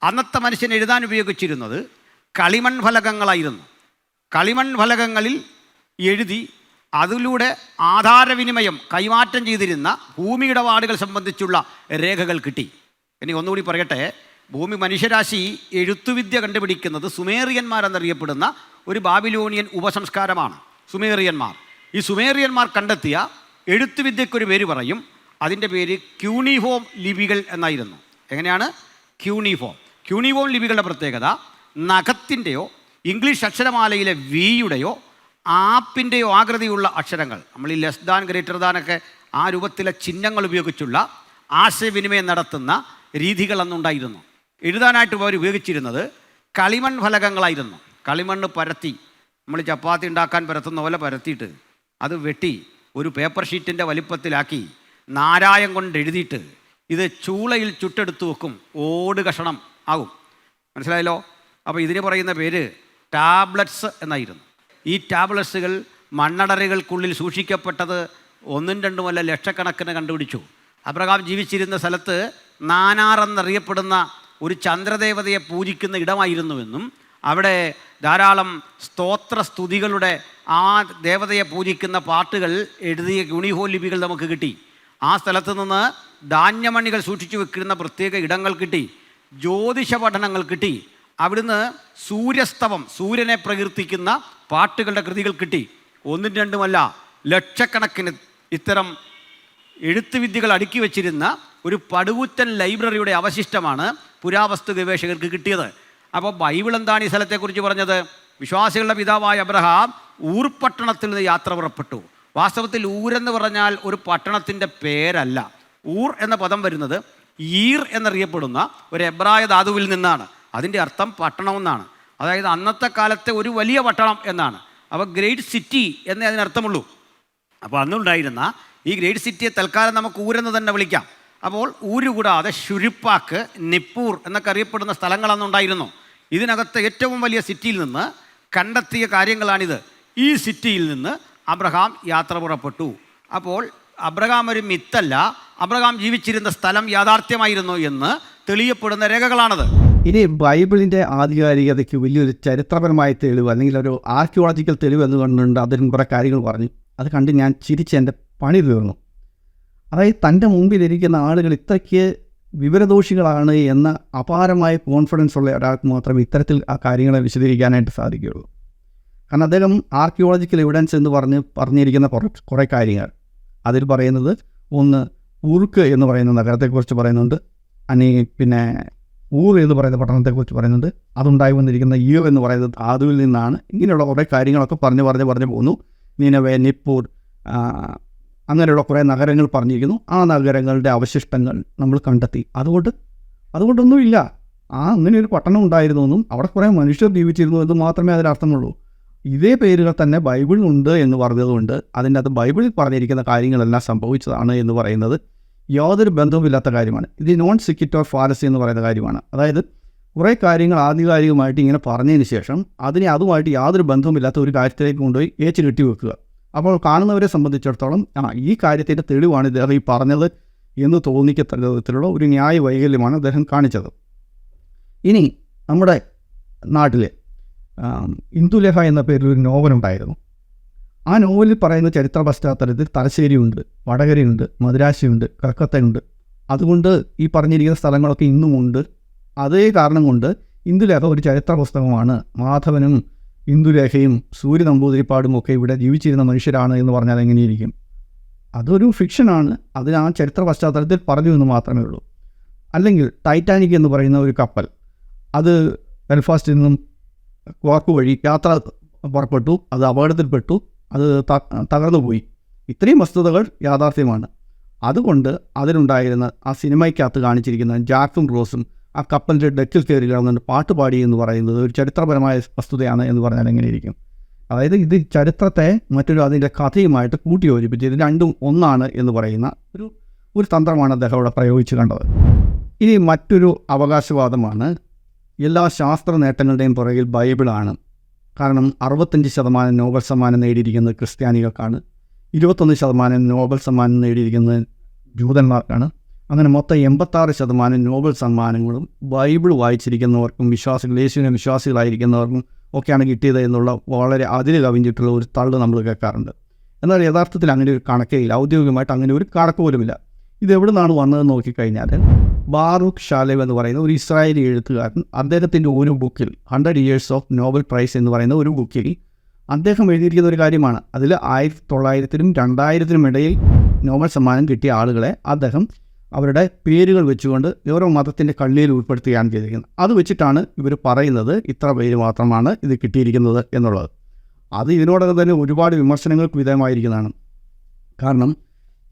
അന്നത്തെ മനുഷ്യൻ എഴുതാൻ ഉപയോഗിച്ചിരുന്നത് കളിമൺ ഫലകങ്ങളായിരുന്നു. കളിമൺ ഫലകങ്ങളിൽ എഴുതി അതിലൂടെ ആധാരവിനിമയം കൈമാറ്റം ചെയ്തിരുന്ന ഭൂമി ഇടപാടുകൾ സംബന്ധിച്ചുള്ള രേഖകൾ കിട്ടി. ഇനി ഒന്നുകൂടി പറയട്ടെ, ഭൂമി മനുഷ്യരാശി എഴുത്തുവിദ്യ കണ്ടുപിടിക്കുന്നത് സുമേറിയന്മാരെന്നറിയപ്പെടുന്ന ഒരു ബാബിലോണിയൻ ഉപസംസ്കാരമാണ് സുമേറിയന്മാർ. ഈ സുമേറിയന്മാർ കണ്ടെത്തിയ എഴുത്തുവിദ്യക്കൊരു പേര് പറയും. അതിൻ്റെ പേര് ക്യൂണിഫോം ലിപികൾ എന്നായിരുന്നു. എങ്ങനെയാണ്? ക്യൂണിഫോം ലിപികളുടെ പ്രത്യേകത നഖത്തിൻ്റെയോ ഇംഗ്ലീഷ് അക്ഷരമാലയിലെ വിയുടെയോ ആപ്പിൻ്റെയോ ആകൃതിയുള്ള അക്ഷരങ്ങൾ, നമ്മൾ ഈ ലെസ് ദാൻ ഗ്രേറ്റർ ദാനൊക്കെ ആ രൂപത്തിലെ ചിഹ്നങ്ങൾ ഉപയോഗിച്ചുള്ള ആശയവിനിമയം നടത്തുന്ന രീതികൾ അന്നുണ്ടായിരുന്നു. എഴുതാനായിട്ട് അവർ ഉപയോഗിച്ചിരുന്നത് കളിമൺ ഫലകങ്ങളായിരുന്നു. കളിമണ്ണ് പരത്തി, നമ്മൾ ചപ്പാത്തി ഉണ്ടാക്കാൻ പരത്തുന്ന പോലെ പരത്തിയിട്ട് അത് വെട്ടി ഒരു പേപ്പർ ഷീറ്റിൻ്റെ വലിപ്പത്തിലാക്കി നാരായം കൊണ്ട് എഴുതിയിട്ട് ഇത് ചൂളയിൽ ചുട്ടെടുത്ത് വെക്കും. ഓട് കഷണം ആകും. മനസ്സിലായല്ലോ? അപ്പോൾ ഇതിന് പറയുന്ന പേര് ടാബ്ലറ്റ്സ് എന്നായിരുന്നു. ഈ ടാബ്ലറ്റ്സുകൾ മണ്ണടറുകൾക്കുള്ളിൽ സൂക്ഷിക്കപ്പെട്ടത് 1-2 ലക്ഷക്കണക്കിന് കണ്ടുപിടിച്ചു. അബ്രഹാം ജീവിച്ചിരുന്ന സ്ഥലത്ത് നാനാർ എന്നറിയപ്പെടുന്ന ഒരു ചന്ദ്രദേവതയെ പൂജിക്കുന്ന ഇടമായിരുന്നുവെന്നും അവിടെ ധാരാളം സ്തോത്ര സ്തുതികളുടെ ആ ദേവതയെ പൂജിക്കുന്ന പാട്ടുകൾ എഴുതിയ യൂണിഹോ ലിപികൾ നമുക്ക് കിട്ടി. ആ സ്ഥലത്ത് നിന്ന് ധാന്യമണികൾ സൂക്ഷിച്ചു വെക്കുന്ന പ്രത്യേക ഇടങ്ങൾ കിട്ടി. ജ്യോതിഷ പഠനങ്ങൾ കിട്ടി. അവിടുന്ന് സൂര്യസ്തവം, സൂര്യനെ പ്രകീർത്തിക്കുന്ന പാട്ടുകളുടെ കൃതികൾ കിട്ടി. ഒന്നും രണ്ടുമല്ല, ലക്ഷക്കണക്കിന് ഇത്തരം എഴുത്തുവിദ്യകൾ അടുക്കി വച്ചിരുന്ന ഒരു പടുകൂറ്റൻ ലൈബ്രറിയുടെ അവശിഷ്ടമാണ് പുരാവസ്തു ഗവേഷകർക്ക് കിട്ടിയത്. അപ്പോൾ ബൈബിൾ എന്താണ് ഈ സ്ഥലത്തെക്കുറിച്ച് പറഞ്ഞത്? വിശ്വാസികളുടെ പിതാവായ അബ്രഹാം ഊർ പട്ടണത്തിൽ നിന്ന് യാത്ര പുറപ്പെട്ടു. വാസ്തവത്തിൽ ഊരെന്ന് പറഞ്ഞാൽ ഒരു പട്ടണത്തിൻ്റെ പേരല്ല. ഊർ എന്ന പദം വരുന്നത് ഈർ എന്നറിയപ്പെടുന്ന ഒരു എബ്രായ ധാതുവിൽ നിന്നാണ്. അതിൻ്റെ അർത്ഥം പട്ടണം എന്നാണ്. അതായത് അന്നത്തെ കാലത്തെ ഒരു വലിയ പട്ടണം എന്നാണ്. അപ്പോൾ ഗ്രേറ്റ് സിറ്റി എന്നേ അതിനർത്ഥമുള്ളൂ. അപ്പോൾ അന്നുണ്ടായിരുന്ന ഈ ഗ്രേറ്റ് സിറ്റിയെ തൽക്കാലം നമുക്ക് ഊരെന്ന് തന്നെ വിളിക്കാം. അപ്പോൾ ഊര് കൂടാതെ ഷുരിപ്പാക്ക്, നിപ്പൂർ എന്നൊക്കെ അറിയപ്പെടുന്ന സ്ഥലങ്ങളന്നുണ്ടായിരുന്നു. ഇതിനകത്ത് ഏറ്റവും വലിയ സിറ്റിയിൽ നിന്ന് കണ്ടെത്തിയ കാര്യങ്ങളാണിത്. ഈ സിറ്റിയിൽ നിന്ന് അബ്രഹാം യാത്ര പുറപ്പെട്ടു. അപ്പോൾ അബ്രഹാം ഒരു മിത്തല്ല, അബ്രഹാം ജീവിച്ചിരുന്ന സ്ഥലം യാഥാർത്ഥ്യമായിരുന്നു എന്ന് തെളിയപ്പെടുന്ന രേഖകളാണത്. ഇനി ബൈബിളിൻ്റെ ആധികാരികതയ്ക്ക് വലിയൊരു ചരിത്രപരമായ തെളിവ് അല്ലെങ്കിൽ ഒരു ആർക്കിയോളജിക്കൽ തെളിവ് എന്ന് കണ്ടുകൊണ്ട് അദ്ദേഹം കുറേ കാര്യങ്ങൾ പറഞ്ഞു. അത് കണ്ട് ഞാൻ ചിരിച്ച് എൻ്റെ പണി തീർന്നു. അതായത് തൻ്റെ മുമ്പിലിരിക്കുന്ന ആളുകൾ ഇത്രയ്ക്ക് വിവരദോഷികളാണ് എന്ന അപാരമായ കോൺഫിഡൻസ് ഉള്ള ഒരാൾക്ക് മാത്രമേ ഇത്തരത്തിൽ ആ കാര്യങ്ങളെ വിശദീകരിക്കാനായിട്ട് സാധിക്കുകയുള്ളൂ. കാരണം അദ്ദേഹം ആർക്കിയോളജിക്കൽ എവിഡൻസ് എന്ന് പറഞ്ഞിരിക്കുന്ന കുറേ കാര്യങ്ങൾ അതിൽ പറയുന്നത്, ഒന്ന് ഉർക്ക് എന്ന് പറയുന്ന നഗരത്തെക്കുറിച്ച് പറയുന്നുണ്ട്, പിന്നെ ഊർ എന്ന് പറയുന്ന പട്ടണത്തെക്കുറിച്ച് പറയുന്നുണ്ട്, അതുണ്ടായി വന്നിരിക്കുന്ന ഈർ എന്ന് പറയുന്നത് ധാതുവിൽ നിന്നാണ്. ഇങ്ങനെയുള്ള കുറേ കാര്യങ്ങളൊക്കെ പറഞ്ഞു പോകുന്നു. നിനവേ, നിപ്പൂർ, അങ്ങനെയുള്ള കുറേ നഗരങ്ങൾ പറഞ്ഞിരിക്കുന്നു. ആ നഗരങ്ങളുടെ അവശിഷ്ടങ്ങൾ നമ്മൾ കണ്ടെത്തി. അതുകൊണ്ടൊന്നുമില്ല, അങ്ങനെ ഒരു പട്ടണം ഉണ്ടായിരുന്നു എന്നും അവിടെ കുറേ മനുഷ്യർ ജീവിച്ചിരുന്നു എന്നും മാത്രമേ അതിനർത്ഥമുള്ളൂ. ഇതേ പേരുകൾ തന്നെ ബൈബിളിലുണ്ട് എന്ന് പറഞ്ഞതുകൊണ്ട് അതിൻ്റെ അത് ബൈബിളിൽ പറഞ്ഞിരിക്കുന്ന കാര്യങ്ങളെല്ലാം സംഭവിച്ചതാണ് എന്ന് പറയുന്നത് യാതൊരു ബന്ധവുമില്ലാത്ത കാര്യമാണ്. ഇത് നോൺ സിക്വിറ്റോർ ഫാലസി എന്ന് പറയുന്ന കാര്യമാണ്. അതായത് കുറേ കാര്യങ്ങൾ ആധികാരികമായിട്ട് ഇങ്ങനെ പറഞ്ഞതിന് ശേഷം അതിനെ അതുമായിട്ട് യാതൊരു ബന്ധവുമില്ലാത്ത ഒരു കാര്യത്തിലേക്ക് കൊണ്ടുപോയി ഏച്ച് കെട്ടി വെക്കുക. അപ്പോൾ കാണുന്നവരെ സംബന്ധിച്ചിടത്തോളം ഈ കാര്യത്തിൻ്റെ തെളിവാണ് ഇദ്ദേഹം ഈ പറഞ്ഞത് എന്ന് തോന്നിക്കത്തക്ക വിധത്തിലുള്ള ഒരു ന്യായ വൈകല്യമാണ് അദ്ദേഹം കാണിച്ചത്. ഇനി നമ്മുടെ നാട്ടിൽ ഇന്ദുലേഖ എന്ന പേരിൽ ഒരു നോവലുണ്ടായിരുന്നു. ആ നോവലിൽ പറയുന്ന ചരിത്ര പശ്ചാത്തലത്തിൽ തലശ്ശേരിയുണ്ട്, വടകരയുണ്ട്, മദ്രാശിയുണ്ട്, കൽക്കത്തയുണ്ട്. അതുകൊണ്ട് ഈ പറഞ്ഞിരിക്കുന്ന സ്ഥലങ്ങളൊക്കെ ഇന്നുമുണ്ട്. അതേ കാരണം കൊണ്ട് ഇന്ദുലേഖ ഒരു ചരിത്ര പുസ്തകമാണ്. മാധവനും ഇന്ദുലേഖയും സൂര്യ നമ്പൂതിരിപ്പാടും ഒക്കെ ഇവിടെ ജീവിച്ചിരുന്ന മനുഷ്യരാണ് എന്ന് പറഞ്ഞാൽ എങ്ങനെയിരിക്കും? അതൊരു ഫിക്ഷനാണ്. അതിന് ആ ചരിത്ര പശ്ചാത്തലത്തിൽ പറഞ്ഞു എന്ന് മാത്രമേ ഉള്ളൂ. അല്ലെങ്കിൽ ടൈറ്റാനിക് എന്ന് പറയുന്ന ഒരു കപ്പൽ, അത് ബെൽഫാസ്റ്റിൽ നിന്നും കോർക്ക് വഴി യാത്ര പുറപ്പെട്ടു, അത് അപകടത്തിൽപ്പെട്ടു, അത് തകർന്നു പോയി. ഇത്രയും വസ്തുതകൾ യാഥാർത്ഥ്യമാണ്. അതുകൊണ്ട് അതിലുണ്ടായിരുന്ന ആ സിനിമയ്ക്കകത്ത് കാണിച്ചിരിക്കുന്ന ജാക്കും റോസും ആ കപ്പലിൻ്റെ ഡെക്കിൽ കയറി കിടന്നുകൊണ്ട് പാട്ടുപാടി എന്ന് പറയുന്നത് ഒരു ചരിത്രപരമായ വസ്തുതയാണ് എന്ന് പറഞ്ഞാൽ എങ്ങനെയിരിക്കും? അതായത് ഇത് ചരിത്രത്തെ അതിൻ്റെ കഥയുമായിട്ട് കൂട്ടിയോജിപ്പിച്ച് ഇത് രണ്ടും ഒന്നാണ് എന്ന് പറയുന്ന ഒരു തന്ത്രമാണ് അദ്ദേഹം അവിടെ പ്രയോഗിച്ച് കണ്ടത്. ഇനി മറ്റൊരു അവകാശവാദമാണ്, എല്ലാ ശാസ്ത്ര നേട്ടങ്ങളുടെയും പുറകിൽ ബൈബിളാണ്. കാരണം 65% നോബൽ സമ്മാനം നേടിയിരിക്കുന്നത് ക്രിസ്ത്യാനികൾക്കാണ്, 21% നോബൽ സമ്മാനം നേടിയിരിക്കുന്നത് ജൂതന്മാർക്കാണ്. അങ്ങനെ മൊത്തം 86% നോബൽ സമ്മാനങ്ങളും ബൈബിൾ വായിച്ചിരിക്കുന്നവർക്കും യേശുവിനെ വിശ്വാസികളായിരിക്കുന്നവർക്കും ഒക്കെയാണ് കിട്ടിയത് എന്നുള്ള വളരെ അതിര് കവിഞ്ഞിട്ടുള്ള ഒരു തള്ളു നമ്മൾ കേൾക്കാറുണ്ട്. എന്നാൽ യഥാർത്ഥത്തിൽ അങ്ങനെ ഒരു കണക്കേ ഇല്ല. ഔദ്യോഗികമായിട്ട് അങ്ങനെ ഒരു കണക്ക് പോലുമില്ല. ഇതെവിടെ നിന്നാണ് വന്നതെന്ന് നോക്കിക്കഴിഞ്ഞാൽ ബാറൂഖ് ഷാലേവ് എന്ന് പറയുന്ന ഒരു ഇസ്രായേലി എഴുത്തുകാരൻ അദ്ദേഹത്തിൻ്റെ ഒരു ബുക്കിൽ 100 Years of നോബൽ പ്രൈസ് എന്ന് പറയുന്ന ഒരു ബുക്കിൽ അദ്ദേഹം എഴുതിയിരിക്കുന്ന ഒരു കാര്യമാണ്. അതിൽ 1900-നും 2000-നും ഇടയിൽ നോബൽ സമ്മാനം കിട്ടിയ ആളുകളെ അദ്ദേഹം അവരുടെ പേരുകൾ വെച്ചുകൊണ്ട് ഓരോ മതത്തിൻ്റെ കള്ളിയിൽ ഉൾപ്പെടുത്തുകയാണ് ചെയ്തിരിക്കുന്നത്. അത് വെച്ചിട്ടാണ് ഇവർ പറയുന്നത് ഇത്ര പേര് മാത്രമാണ് ഇത് കിട്ടിയിരിക്കുന്നത് എന്നുള്ളത്. അത് ഇതിനോടകം തന്നെ ഒരുപാട് വിമർശനങ്ങൾക്ക് വിധേയമായിരിക്കുന്നതാണ്. കാരണം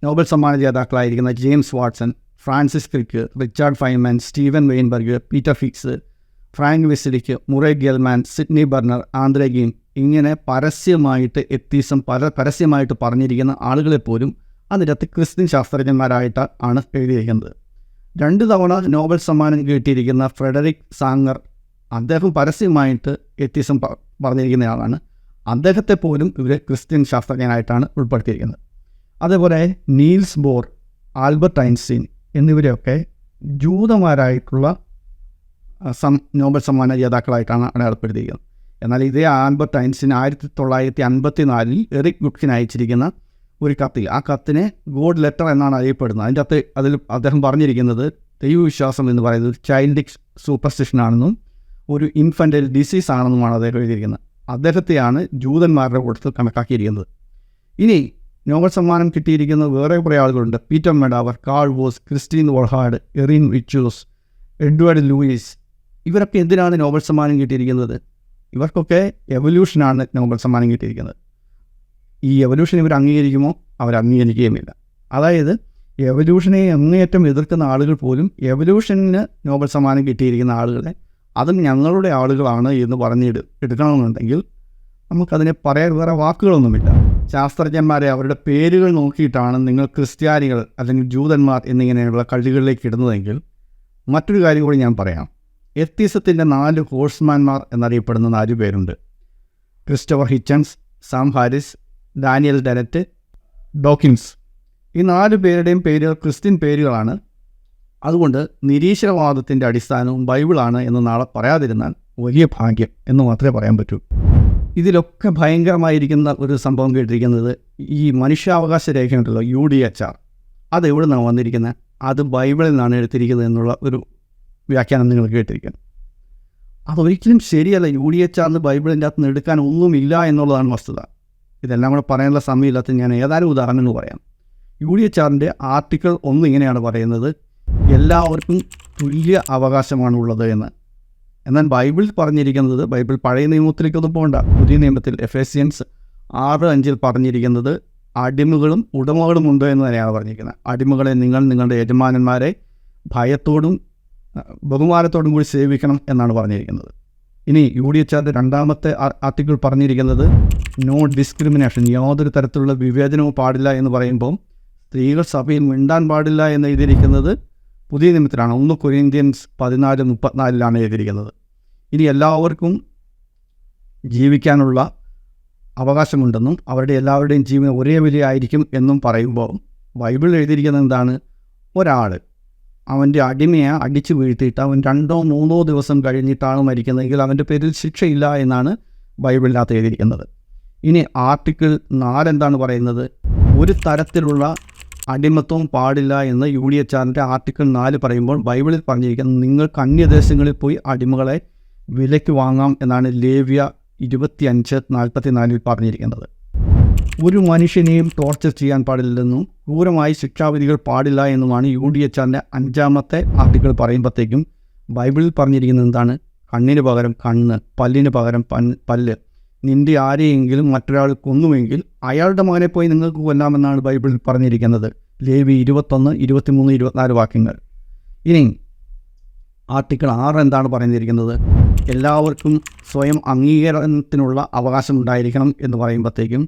നോബൽ സമ്മാന ജേതാക്കളായിരിക്കുന്ന James Watson, Francis Crick, Richard Feynman, Steven Weinberg, Peter Higgs, Frank വെസ്ലിക്ക്, Murray Gell-Mann, Sydney Brenner, Andre Geim, ഇങ്ങനെ പരസ്യമായിട്ട് പരസ്യമായിട്ട് പറഞ്ഞിരിക്കുന്ന ആളുകളെപ്പോലും അതിനകത്ത് ക്രിസ്ത്യൻ ശാസ്ത്രജ്ഞന്മാരായിട്ടാണ് എഴുതിയിരിക്കുന്നത്. 2 തവണ നോബൽ സമ്മാനം കിട്ടിയിരിക്കുന്ന ഫ്രെഡറിക് സാങ്ങർ, അദ്ദേഹം പരസ്യമായിട്ട് എത്തിസം പറഞ്ഞിരിക്കുന്നയാളാണ്. അദ്ദേഹത്തെ പോലും ഇവർ ക്രിസ്ത്യൻ ശാസ്ത്രജ്ഞനായിട്ടാണ് ഉൾപ്പെടുത്തിയിരിക്കുന്നത്. അതേപോലെ നീൽസ് ബോർ, ആൽബർട്ട് ഐൻസ്റ്റീൻ എന്നിവരെയൊക്കെ ജൂതന്മാരായിട്ടുള്ള നോബൽ സമ്മാന ജേതാക്കളായിട്ടാണ് അടയാളപ്പെടുത്തിയിരിക്കുന്നത്. എന്നാൽ ഇതേ ആൽബർട്ട് ഐൻസ്റ്റീൻ 1954 എറിക് ഗുഡ്കിൻ അയച്ചിരിക്കുന്ന ഒരു കത്തിൽ, ആ കത്തിനെ ഗോഡ് ലെറ്റർ എന്നാണ് അറിയപ്പെടുന്നത്. അതിൽ അദ്ദേഹം പറഞ്ഞിരിക്കുന്നത് ദൈവവിശ്വാസം എന്ന് പറയുന്നത് ചൈൽഡിഷ് സൂപ്പർസ്റ്റിഷനാണെന്നും ഒരു ഇൻഫൻ്റൽ ഡിസീസ് ആണെന്നുമാണ് അദ്ദേഹം എഴുതിയിരിക്കുന്നത്. അദ്ദേഹത്തെയാണ് ജൂതന്മാരുടെ കൂട്ടത്തിൽ കണക്കാക്കിയിരിക്കുന്നത്. ഇനി നോബൽ സമ്മാനം കിട്ടിയിരിക്കുന്ന വേറെ കുറേ ആളുകളുണ്ട്. Peter Medawar, Carl Woese, Christiane Volhard, എറിൻ റിച്ചൂസ്, എഡ്വേർഡ് ലൂയിസ്. ഇവരൊക്കെ എന്തിനാണ് നോബൽ സമ്മാനം കിട്ടിയിരിക്കുന്നത്? ഇവർക്കൊക്കെ എവല്യൂഷനാണ് നോബൽ സമ്മാനം കിട്ടിയിരിക്കുന്നത്. ഈ എവല്യൂഷൻ ഇവർ അംഗീകരിക്കുമോ? അവർ അംഗീകരിക്കുകയുമില്ല. അതായത് എവല്യൂഷനെ അങ്ങേയറ്റം എതിർക്കുന്ന ആളുകൾ പോലും എവല്യൂഷന് നോബൽ സമ്മാനം കിട്ടിയിരിക്കുന്ന ആളുകളെ അതും ഞങ്ങളുടെ ആളുകളാണ് എന്ന് എടുക്കണമെന്നുണ്ടെങ്കിൽ നമുക്കതിനെ പറയാൻ വേറെ വാക്കുകളൊന്നുമില്ല. ശാസ്ത്രജ്ഞന്മാരെ അവരുടെ പേരുകൾ നോക്കിയിട്ടാണ് നിങ്ങൾ ക്രിസ്ത്യാനികൾ അല്ലെങ്കിൽ ജൂതന്മാർ എന്നിങ്ങനെയുള്ള കള്ളികളിലേക്ക് ഇടുന്നതെങ്കിൽ മറ്റൊരു കാര്യം കൂടി ഞാൻ പറയാം. എത്തീസത്തിൻ്റെ 4 ഹോഴ്സ്മാൻമാർ എന്നറിയപ്പെടുന്ന 4 പേരുണ്ട്. Christopher Hitchens, Sam Harris, Daniel Dennett, Dawkins. ഈ 4 പേരുടെയും പേരുകൾ ക്രിസ്ത്യൻ പേരുകളാണ്. അതുകൊണ്ട് നിരീശ്വരവാദത്തിൻ്റെ അടിസ്ഥാനവും ബൈബിളാണ് എന്ന് നാളെ പറയാതിരുന്നാൽ വലിയ ഭാഗ്യം എന്ന് മാത്രമേ പറയാൻ പറ്റൂ. ഇതിലൊക്കെ ഭയങ്കരമായിരിക്കുന്ന ഒരു സംഭവം കേട്ടിരിക്കുന്നത് ഈ മനുഷ്യാവകാശ രേഖയുണ്ടല്ലോ, UDHR. അതെവിടെ നിന്നാണ് വന്നിരിക്കുന്നത്? അത് ബൈബിളിൽ നിന്നാണ് എടുത്തിരിക്കുന്നത് എന്നുള്ള ഒരു വ്യാഖ്യാനം നിങ്ങൾ കേട്ടിരിക്കണം. അതൊരിക്കലും ശരിയല്ല. UDHR ബൈബിളിൻ്റെ അകത്ത് നിന്ന് എടുക്കാൻ ഒന്നുമില്ല എന്നുള്ളതാണ് വസ്തുത. ഇതെല്ലാം കൂടെ പറയാനുള്ള സമയമില്ലാത്ത ഞാൻ ഏതാനും ഉദാഹരണങ്ങൾ പറയാം. UDHR ആർട്ടിക്കിൾ 1 ഇങ്ങനെയാണ് പറയുന്നത്: എല്ലാവർക്കും തുല്യ അവകാശമാണുള്ളത് എന്ന്. എന്നാൽ ബൈബിളിൽ പറഞ്ഞിരിക്കുന്നത്, ബൈബിൾ പഴയ നിയമത്തിലേക്കൊന്നും പോകണ്ട, പുതിയ നിയമത്തിൽ എഫേസ്യൻസ് 6:5 പറഞ്ഞിരിക്കുന്നത് അടിമകളും ഉടമകളും ഉണ്ട് എന്ന് തന്നെയാണ് പറഞ്ഞിരിക്കുന്നത്. അടിമകളെ നിങ്ങൾ നിങ്ങളുടെ യജമാനന്മാരെ ഭയത്തോടും ബഹുമാനത്തോടും കൂടി സേവിക്കണം എന്നാണ് പറഞ്ഞിരിക്കുന്നത്. ഇനി UDHR രണ്ടാമത്തെ ആർട്ടിക്കിൾ പറഞ്ഞിരിക്കുന്നത് നോ ഡിസ്ക്രിമിനേഷൻ, യാതൊരു തരത്തിലുള്ള വിവേചനവും പാടില്ല എന്ന് പറയുമ്പോൾ സ്ത്രീകൾ സഭയിൽ മിണ്ടാൻ പാടില്ല എന്ന് എഴുതിയിരിക്കുന്നത് പുതിയ നിയമത്തിലാണ്. 1 കൊരിന്ത്യൻസ് 14:34 എഴുതിയിരിക്കുന്നത്. ഇനി എല്ലാവർക്കും ജീവിക്കാനുള്ള അവകാശമുണ്ടെന്നും അവരുടെ എല്ലാവരുടെയും ജീവൻ ഒരേ വിലയായിരിക്കും എന്നും പറയുമ്പോൾ ബൈബിളിൽ എഴുതിയിരിക്കുന്നത് എന്താണ്? ഒരാൾ അവൻ്റെ അടിമയെ അടിച്ചു വീഴ്ത്തിയിട്ട് അവൻ 2-3 ദിവസം കഴിഞ്ഞിട്ടാണ് മരിക്കുന്നതെങ്കിൽ അവൻ്റെ പേരിൽ ശിക്ഷയില്ല എന്നാണ് ബൈബിളിനകത്ത് എഴുതിയിരിക്കുന്നത്. ഇനി ആർട്ടിക്കിൾ 4 എന്താണ് പറയുന്നത്? ഒരു തരത്തിലുള്ള അടിമത്വം പാടില്ല എന്ന് UDHR ആർട്ടിക്കിൾ 4 പറയുമ്പോൾ ബൈബിളിൽ പറഞ്ഞിരിക്കുന്നത് നിങ്ങൾക്ക് അന്യദേശങ്ങളിൽ പോയി അടിമകളെ വിലയ്ക്ക് വാങ്ങാം എന്നാണ് ലേവ്യ 25:44 പറഞ്ഞിരിക്കുന്നത്. ഒരു മനുഷ്യനെയും ടോർച്ചർ ചെയ്യാൻ പാടില്ലെന്നും ക്രൂരമായി ശിക്ഷാവിധികൾ പാടില്ല എന്നുമാണ് UDHR 5ാമത്തെ ആർട്ടിക്കിൾ പറയുമ്പോഴത്തേക്കും ബൈബിളിൽ പറഞ്ഞിരിക്കുന്നത് എന്താണ്? കണ്ണിന് പകരം കണ്ണ്, പല്ലിന് പകരം പല്ല്. നിൻ്റെ ആരെയെങ്കിലും മറ്റൊരാൾ കൊന്നുവെങ്കിൽ അയാളുടെ മകനെ പോയി നിങ്ങൾക്ക് കൊല്ലാമെന്നാണ് ബൈബിളിൽ പറഞ്ഞിരിക്കുന്നത്. ലേവ്യ 21, 23, 24 വാക്യങ്ങൾ. ഇനി ആർട്ടിക്കിൾ 6 എന്താണ് പറഞ്ഞിരിക്കുന്നത്? എല്ലാവർക്കും സ്വയം അംഗീകാരത്തിനുള്ള അവകാശം ഉണ്ടായിരിക്കണം എന്ന് പറയുമ്പോഴത്തേക്കും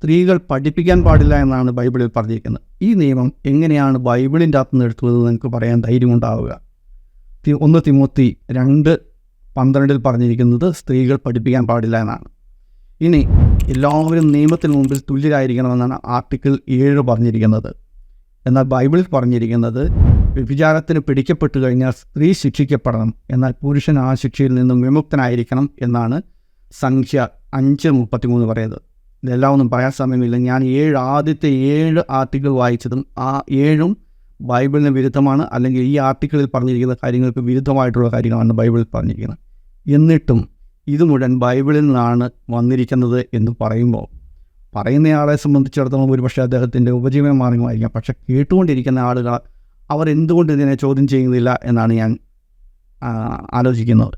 സ്ത്രീകൾ പഠിപ്പിക്കാൻ പാടില്ല എന്നാണ് ബൈബിളിൽ പറഞ്ഞിരിക്കുന്നത്. ഈ നിയമം എങ്ങനെയാണ് ബൈബിളിൻ്റെ അകത്ത് നിന്ന് എടുത്തതെന്ന് നിങ്ങൾക്ക് പറയാൻ ധൈര്യമുണ്ടാവുക. 1 തിമോത്തി 2:12 പറഞ്ഞിരിക്കുന്നത് സ്ത്രീകൾ പഠിപ്പിക്കാൻ പാടില്ല എന്നാണ്. ഇനി എല്ലാവരും നിയമത്തിന് മുമ്പിൽ തുല്യരായിരിക്കണമെന്നാണ് ആർട്ടിക്കിൾ 7 പറഞ്ഞിരിക്കുന്നത്. എന്നാൽ ബൈബിളിൽ പറഞ്ഞിരിക്കുന്നത് വ്യഭിചാരത്തിന് പിടിക്കപ്പെട്ടു കഴിഞ്ഞാൽ സ്ത്രീ ശിക്ഷിക്കപ്പെടണം, എന്നാൽ പുരുഷൻ ആ ശിക്ഷയിൽ നിന്നും വിമുക്തനായിരിക്കണം എന്നാണ് സംഖ്യ 5:33 പറയുന്നത്. ഇതെല്ലാം ഒന്നും പറയാൻ സമയമില്ല. ഞാൻ ആദ്യത്തെ 7 ആർട്ടിക്കിൾ വായിച്ചതും ആ 7ഉം ബൈബിളിന് വിരുദ്ധമാണ്, അല്ലെങ്കിൽ ഈ ആർട്ടിക്കിളിൽ പറഞ്ഞിരിക്കുന്ന കാര്യങ്ങൾക്ക് വിരുദ്ധമായിട്ടുള്ള കാര്യങ്ങളാണ് ബൈബിളിൽ പറഞ്ഞിരിക്കുന്നത്. എന്നിട്ടും ഇത് മുഴുവൻ ബൈബിളിൽ നിന്നാണ് വന്നിരിക്കുന്നത് എന്ന് പറയുമ്പോൾ പറയുന്നയാളെ സംബന്ധിച്ചിടത്തോളം ഒരുപക്ഷെ അദ്ദേഹത്തിൻ്റെ ഉപജീവന മാർഗമായിരിക്കാം. പക്ഷെ കേട്ടുകൊണ്ടിരിക്കുന്ന ആളുകൾ അവർ എന്തുകൊണ്ട് ഇതിനെ ചോദ്യം ചെയ്യുന്നില്ല എന്നാണ് ഞാൻ ആലോചിക്കുന്നത്.